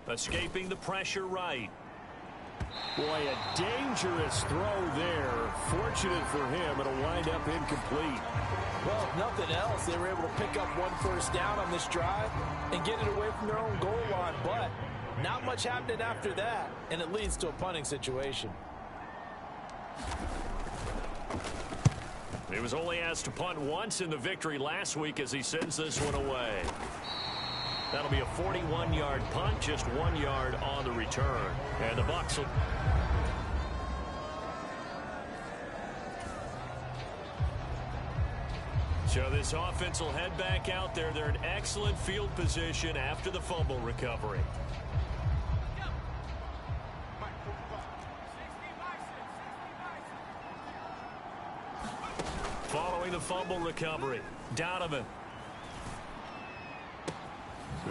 Escaping the pressure right. Boy, a dangerous throw there. Fortunate for him, it'll wind up incomplete. Well, if nothing else, they were able to pick up 1 first down on this drive and get it away from their own goal line. But not much happened after that, and it leads to a punting situation. He was only asked to punt once in the victory last week as he sends this one away. That'll be a 41-yard punt, just 1 yard on the return. And the Bucs will... So this offense will head back out there. They're in excellent field position after the fumble recovery. Following the fumble recovery, Donovan.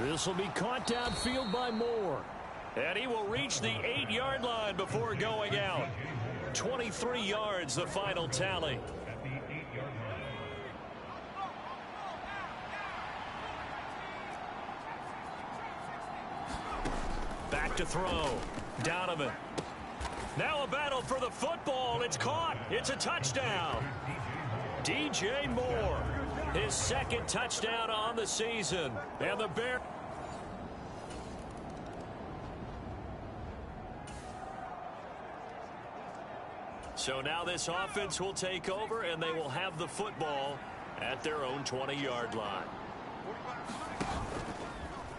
This will be caught downfield by Moore. And he will reach the 8-yard line before going out. 23 yards, the final tally. Back to throw. Donovan. Now a battle for the football. It's caught. It's a touchdown. DJ Moore. His 2nd touchdown on the season. And the Bears. So now this offense will take over, and they will have the football at their own 20-yard line.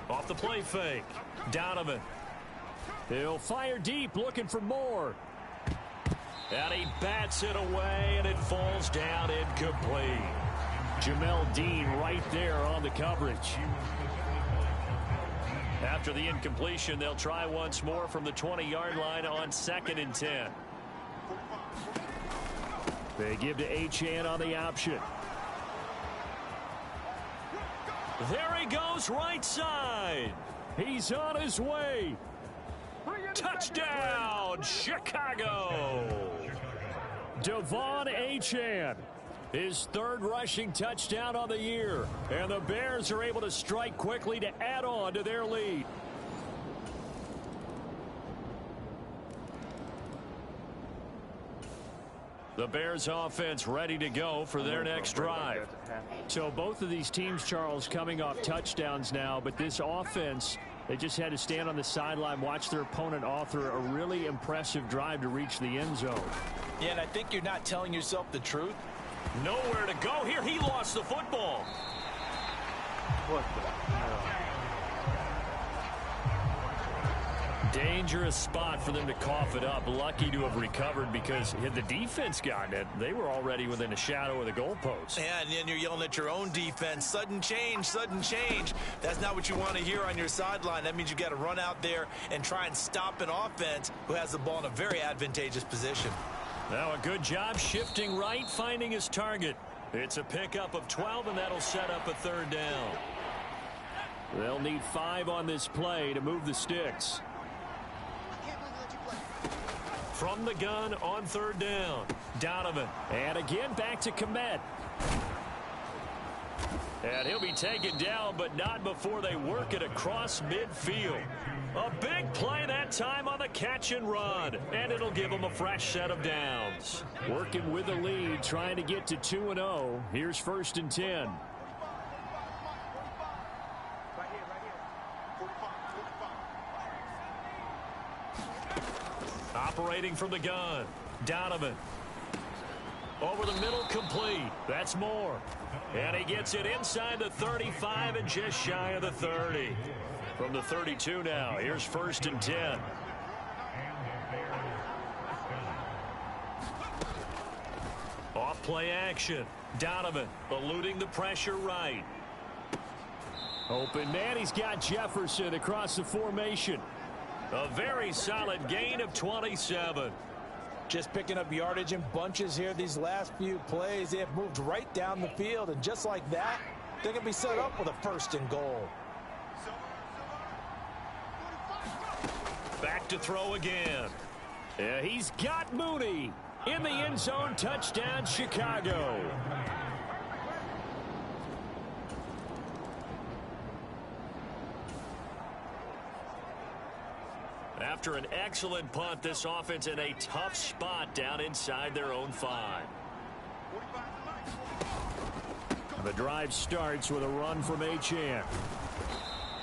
Off the play fake. Donovan. He'll fire deep, looking for Moore. And he bats it away, and it falls down incomplete. Jamel Dean right there on the coverage. After the incompletion, they'll try once more from the 20-yard line on 2nd and 10. They give to Achane on the option. There he goes, right side. He's on his way. Touchdown, Chicago. Devon Achane. His 3rd rushing touchdown on the year. And the Bears are able to strike quickly to add on to their lead. The Bears offense ready to go for their next drive. So both of these teams, Charles, coming off touchdowns now, but this offense, they just had to stand on the sideline, watch their opponent author a really impressive drive to reach the end zone. Yeah, and I think you're not telling yourself the truth. Nowhere to go here. He lost the football. What the hell? Dangerous spot for them to cough it up. Lucky to have recovered, because had the defense gotten it, they were already within a shadow of the goalpost. Yeah, and then you're yelling at your own defense. Sudden change, sudden change. That's not what you want to hear on your sideline. That means you got to run out there and try and stop an offense who has the ball in a very advantageous position. Now a good job shifting right, finding his target. It's a pickup of 12, and that'll set up a third down. They'll need 5 on this play to move the sticks. From the gun on third down, Donovan. And again back to Komet. And he'll be taken down, but not before they work it across midfield. A big play that time on the catch and run. And it'll give them a fresh set of downs. Working with the lead, trying to get to 2-0. Here's 1st and 10. Operating from the gun, Donovan. Over the middle, complete. That's Moore. And he gets it inside the 35 and just shy of the 30. From the 32 now, here's 1st and 10. Off play action. Donovan eluding the pressure right. Open man, he's got Jefferson across the formation. A very solid gain of 27. Just picking up yardage in bunches here these last few plays. They have moved right down the field, and just like that, they're going to be set up with a 1st and goal. Back to throw again. Yeah, he's got Mooney in the end zone. Touchdown, Chicago. After an excellent punt, this offense in a tough spot down inside their own 5. The drive starts with a run from Achane.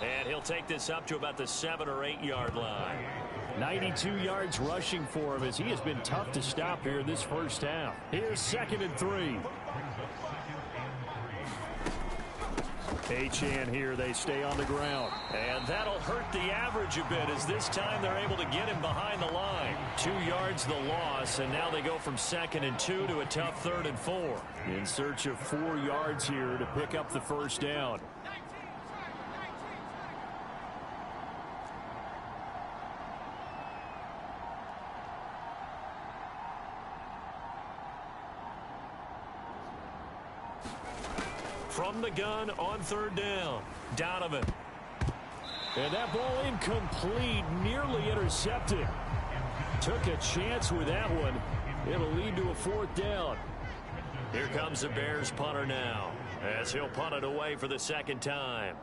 And he'll take this up to about the 7 or 8 yard line. 92 yards rushing for him, as he has been tough to stop here in this first half. Here's 2nd and 3. Achane here, they stay on the ground. And that'll hurt the average a bit, as this time they're able to get him behind the line. 2 yards the loss, and now they go from 2nd and 2 to a tough 3rd and 4. In search of 4 yards here to pick up the first down. From the gun on 3rd down, Donovan. And that ball incomplete, nearly intercepted. Took a chance with that one. It'll lead to a 4th down. Here comes the Bears punter now, as he'll punt it away for the 2nd time.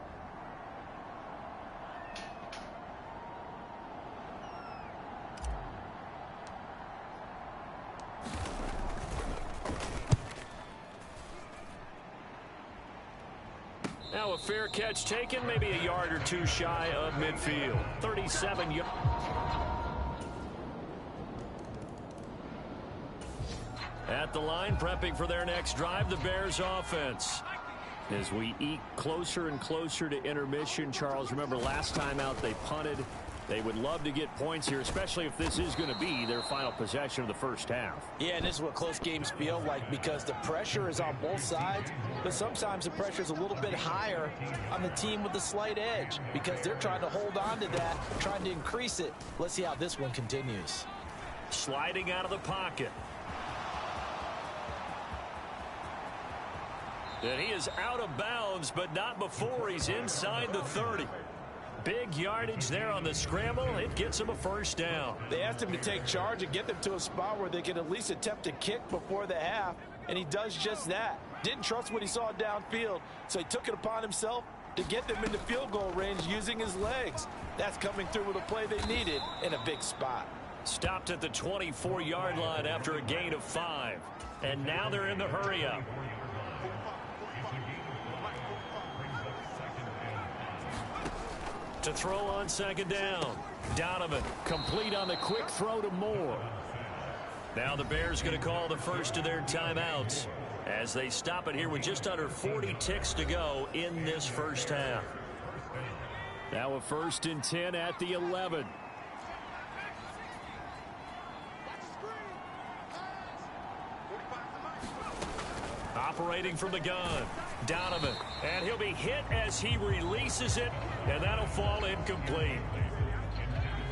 Now a fair catch taken, maybe a yard or 2 shy of midfield. 37 yards. At the line, prepping for their next drive, the Bears offense. As we eke closer and closer to intermission, Charles, remember last time out they punted. They would love to get points here, especially if this is going to be their final possession of the first half. Yeah, and this is what close games feel like, because the pressure is on both sides, but sometimes the pressure is a little bit higher on the team with the slight edge, because they're trying to hold on to that, trying to increase it. Let's see how this one continues. Sliding out of the pocket. And he is out of bounds, but not before he's inside the 30. Big yardage there on the scramble. It gets him a first down. They asked him to take charge and get them to a spot where they can at least attempt to kick before the half, and he does just that. Didn't trust what he saw downfield, so he took it upon himself to get them into field goal range using his legs. That's coming through with a play they needed in a big spot. Stopped at the 24-yard line after a gain of 5. And now they're in the hurry-up. To throw on 2nd down. Donovan complete on the quick throw to Moore. Now the Bears going to call the first of their timeouts as they stop it here with just under 40 ticks to go in this first half. Now a 1st and 10 at the 11. Operating from the gun, Donovan, and he'll be hit as he releases it, and that'll fall incomplete.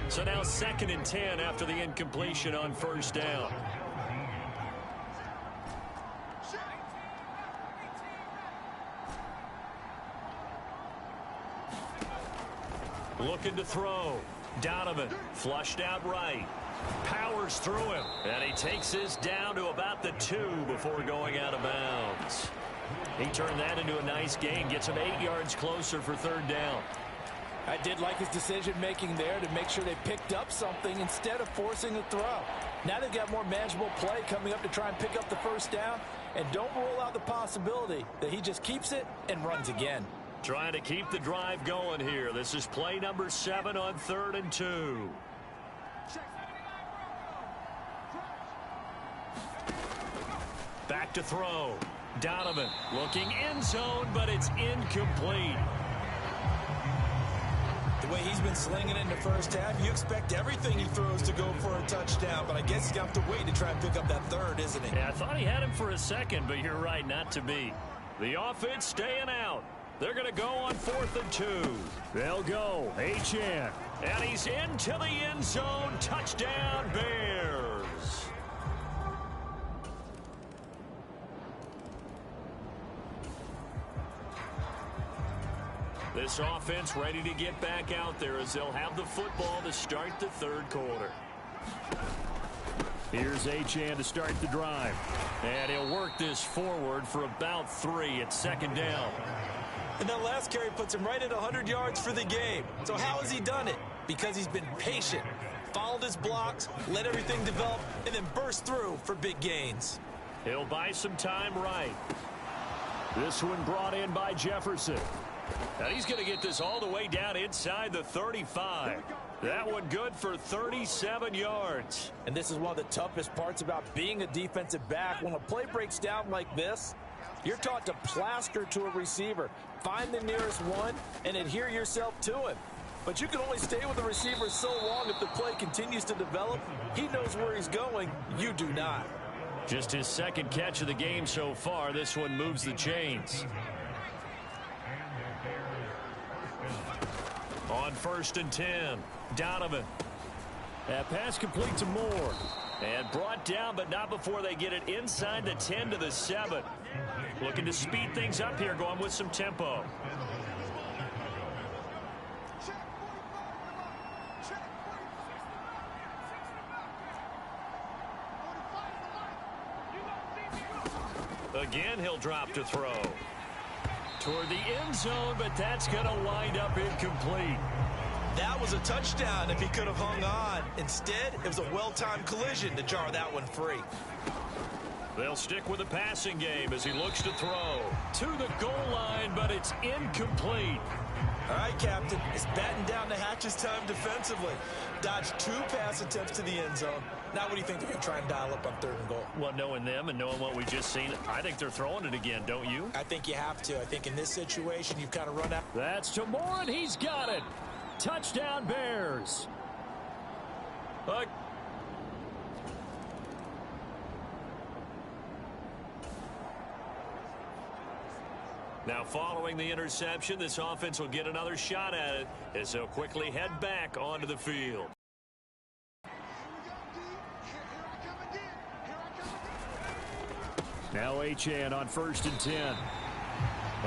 So now 2nd and 10 after the incompletion on 1st down. Looking to throw. Donovan flushed out right. Powers through him. And he takes this down to about the 2 before going out of bounds. He turned that into a nice gain. Gets him 8 yards closer for 3rd down. I did like his decision-making there to make sure they picked up something instead of forcing a throw. Now they've got more manageable play coming up to try and pick up the 1st down. And don't rule out the possibility that he just keeps it and runs again. Trying to keep the drive going here. This is play number 7 on 3rd and 2. Back to throw. Donovan looking end zone, but it's incomplete. The way he's been slinging it in the first half, you expect everything he throws to go for a touchdown, but I guess he's going to have to wait to try and pick up that 3rd, isn't he? Yeah, I thought he had him for a second, but you're right, not to be. The offense staying out. They're going to go on 4th and 2. They'll go. Achane. And he's into the end zone. Touchdown, Bears. This offense ready to get back out there as they'll have the football to start the 3rd quarter. Here's Achane to start the drive. And he'll work this forward for about 3 at 2nd down. And that last carry puts him right at 100 yards for the game. So how has he done it? Because he's been patient, followed his blocks, let everything develop, and then burst through for big gains. He'll buy some time right. This one brought in by Jefferson. Now he's going to get this all the way down inside the 35. That one good for 37 yards. And this is one of the toughest parts about being a defensive back. When a play breaks down like this, you're taught to plaster to a receiver. Find the nearest one and adhere yourself to him. But you can only stay with the receiver so long if the play continues to develop. He knows where he's going. You do not. Just his 2nd catch of the game so far. This one moves the chains. On 1st and 10, Donovan. That pass complete to Moore. And brought down, but not before they get it inside the 10 to the 7. Looking to speed things up here, going with some tempo. Again, he'll drop to throw. Toward the end zone, but that's going to wind up incomplete. That was a touchdown if he could have hung on. Instead, it was a well-timed collision to jar that one free. They'll stick with the passing game as he looks to throw. To the goal line, but it's incomplete. All right, Captain, it's batten down the hatches time defensively. Dodged 2 pass attempts to the end zone. Now what do you think they're going to try and dial up on 3rd and goal? Well, knowing them and knowing what we just seen, I think they're throwing it again, don't you? I think you have to. I think in this situation, you've kind of run out. That's to Moore, and he's got it. Touchdown, Bears. Now, following the interception, this offense will get another shot at it as they'll quickly head back onto the field. Now Achane on 1st and 10.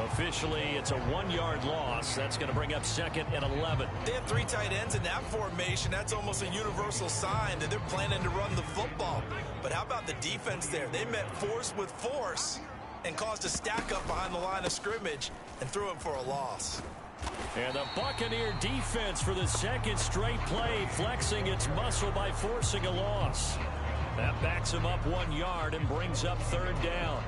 Officially, it's a 1-yard loss. That's going to bring up 2nd and 11. They have 3 tight ends in that formation. That's almost a universal sign that they're planning to run the football. But how about the defense there? They met force with force and caused a stack up behind the line of scrimmage and threw him for a loss. And the Buccaneer defense for the 2nd straight play, flexing its muscle by forcing a loss. That backs him up 1 yard and brings up 3rd down.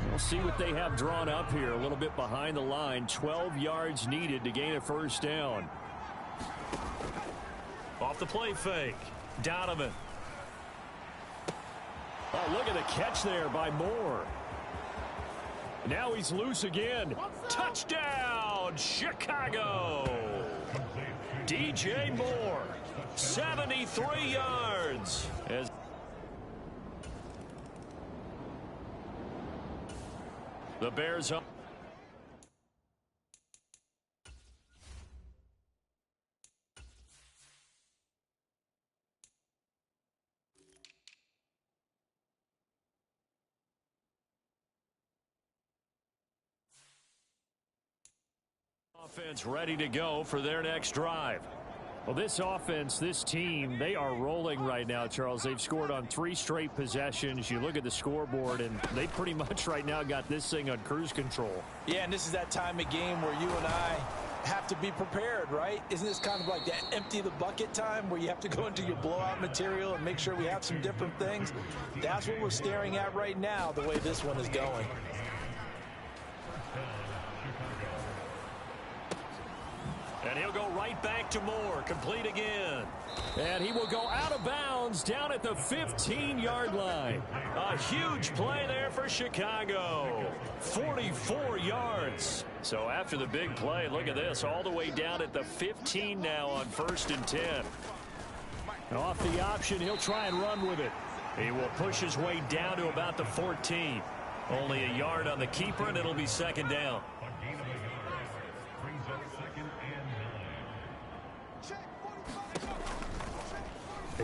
We'll see what they have drawn up here. A little bit behind the line. 12 yards needed to gain a 1st down. Off the play fake. Donovan. Oh, look at the catch there by Moore. Now he's loose again. Touchdown, Chicago. DJ Moore, 73 yards. As the Bears up. Offense ready to go for their next drive. Well, this offense, this team, they are rolling right now, Charles. They've scored on 3 straight possessions. You look at the scoreboard, and they pretty much right now got this thing on cruise control. Yeah, and this is that time of game where you and I have to be prepared, right? Isn't this kind of like that empty the bucket time where you have to go into your blowout material and make sure we have some different things? That's what we're staring at right now, the way this one is going. And he'll go right back to Moore, complete again. And he will go out of bounds down at the 15-yard line. A huge play there for Chicago. 44 yards. So after the big play, look at this, all the way down at the 15 now on 1st and 10. Off the option, he'll try and run with it. He will push his way down to about the 14. Only a yard on the keeper, and it'll be 2nd down.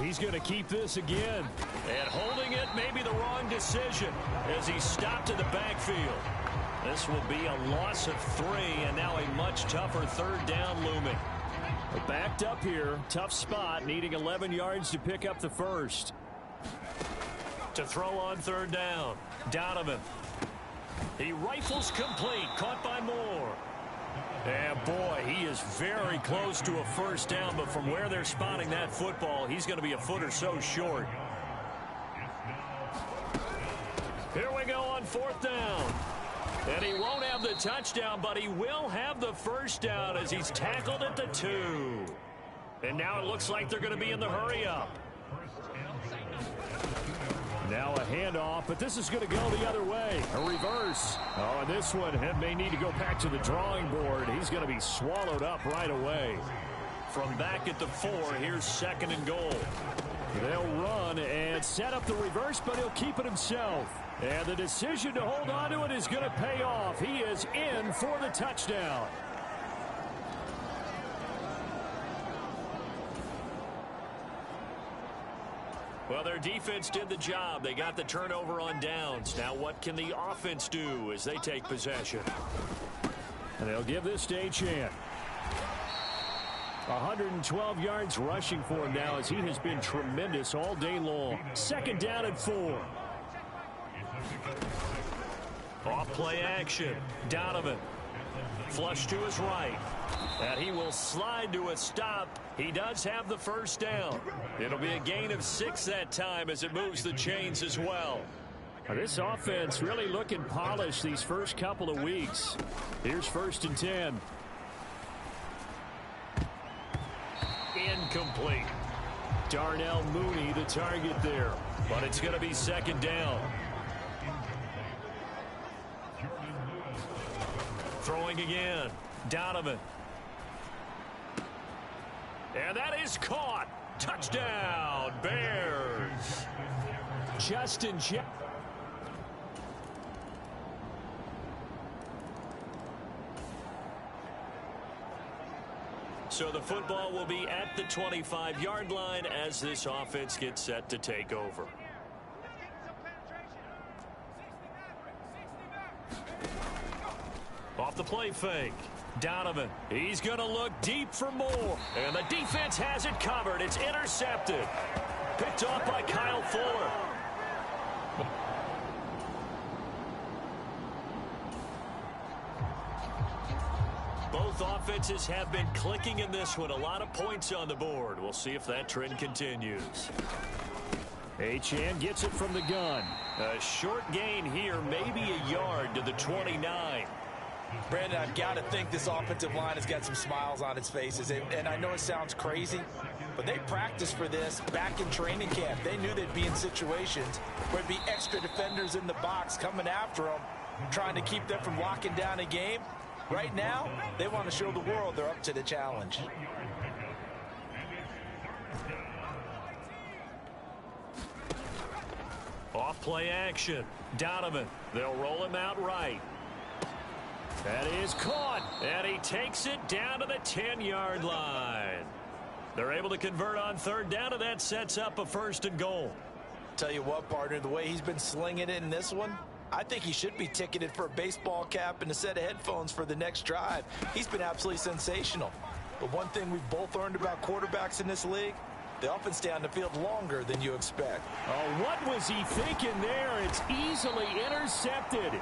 He's going to keep this again. And holding it may be the wrong decision as he stopped in the backfield. This will be a loss of 3, and now a much tougher 3rd down looming. Backed up here, tough spot, needing 11 yards to pick up the first. To throw on 3rd down, Donovan. He rifles complete, caught by Moore. And boy, he is very close to a 1st down, but from where they're spotting that football, he's going to be a foot or so short. Here we go on 4th down. And he won't have the touchdown, but he will have the 1st down as he's tackled at the 2. And now it looks like they're going to be in the hurry-up. Now a handoff, but this is going to go the other way. A reverse. Oh, and this one may need to go back to the drawing board. He's going to be swallowed up right away. From back at the 4, here's 2nd and goal. They'll run and set up the reverse, but he'll keep it himself. And the decision to hold on to it is going to pay off. He is in for the touchdown. Well, their defense did the job. They got the turnover on downs. Now what can the offense do as they take possession? And they'll give this to Achane. 112 yards rushing for him now as he has been tremendous all day long. 2nd down and 4. Off play action. Donovan. Flush to his right. And he will slide to a stop. He does have the 1st down. It'll be a gain of 6 that time as it moves the chains as well. This offense really looking polished these first couple of weeks. Here's 1st and 10. Incomplete. Darnell Mooney the target there. But it's going to be 2nd down. Throwing again. Donovan. And that is caught. Touchdown, Bears. Justin Jeff. So the football will be at the 25-yard line as this offense gets set to take over. Off the play fake. Donovan. He's going to look deep for more. And the defense has it covered. It's intercepted. Picked off by Kyle Fuller. Both offenses have been clicking in this one. A lot of points on the board. We'll see if that trend continues. Achane gets it from the gun. A short gain here, maybe a yard to the 29. Brandon, I've got to think this offensive line has got some smiles on its faces. And I know it sounds crazy, but they practiced for this back in training camp. They knew they'd be in situations where there'd be extra defenders in the box coming after them, trying to keep them from locking down a game. Right now, they want to show the world they're up to the challenge. Off play action. Donovan. They'll roll him out right. That is caught. And he takes it down to the 10-yard line. They're able to convert on third down, and that sets up a 1st and goal. Tell you what, partner, the way he's been slinging it in this one, I think he should be ticketed for a baseball cap and a set of headphones for the next drive. He's been absolutely sensational. But one thing we've both learned about quarterbacks in this league, they often stay on the field longer than you expect. Oh, what was he thinking there? It's easily intercepted.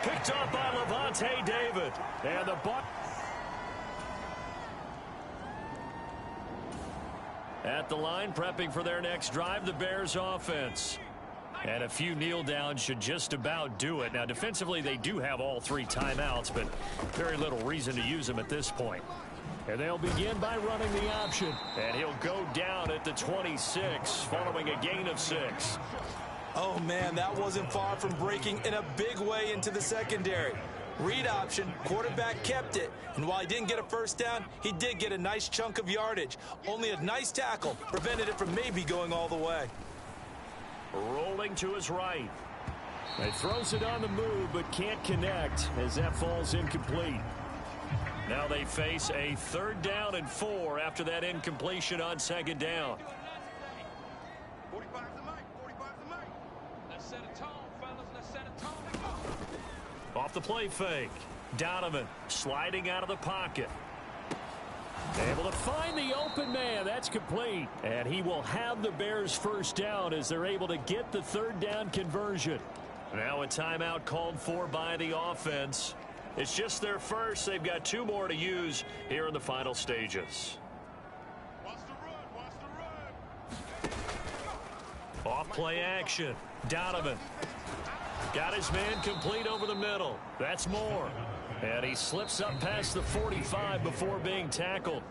Picked up by Levante David. And the Buck. At the line, prepping for their next drive, the Bears offense. And a few kneel downs should just about do it. Now, defensively, they do have all 3 timeouts, but very little reason to use them at this point. And they'll begin by running the option. And he'll go down at the 26, following a gain of 6. Oh, man, that wasn't far from breaking in a big way into the secondary. Read option, quarterback kept it. And while he didn't get a first down, he did get a nice chunk of yardage. Only a nice tackle prevented it from maybe going all the way. Rolling to his right. He throws it on the move, but can't connect as that falls incomplete. Now they face a 3rd down and 4 after that incompletion on 2nd down. 45 the mic, 45 the mic. Let's set a tone, fellas. Let's set a tone. Off the play fake. Donovan sliding out of the pocket. Able to find the open man. That's complete. And he will have the Bears' 1st down as they're able to get the 3rd down conversion. Now a timeout called for by the offense. It's just their first. They've got 2 more to use here in the final stages. Watch the run. Off play action. Donovan got his man complete over the middle. That's Moore. And he slips up past the 45 before being tackled.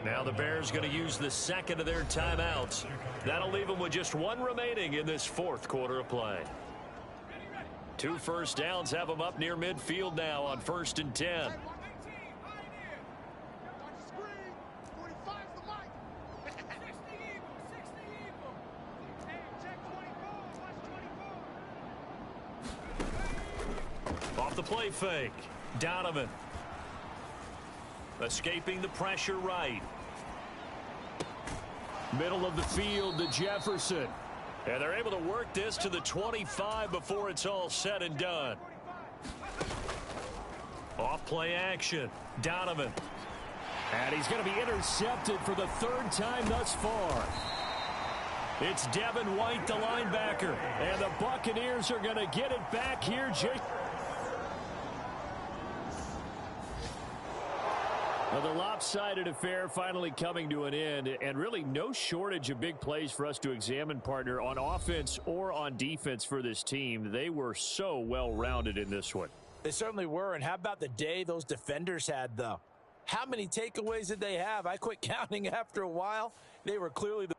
Now the Bears going to use the 2nd of their timeouts. That'll leave them with just 1 remaining in this 4th quarter of play. 2 first downs have them up near midfield now on 1st and 10. Off the play fake. Donovan escaping the pressure right. Middle of the field to Jefferson. And they're able to work this to the 25 before it's all said and done. Off play action. Donovan. And he's going to be intercepted for the 3rd time thus far. It's Devin White, the linebacker. And the Buccaneers are going to get it back here. Well, the lopsided affair finally coming to an end, and really no shortage of big plays for us to examine, partner, on offense or on defense for this team. They were so well-rounded in this one. They certainly were, and how about the day those defenders had, though? How many takeaways did they have? I quit counting after a while. They were clearly the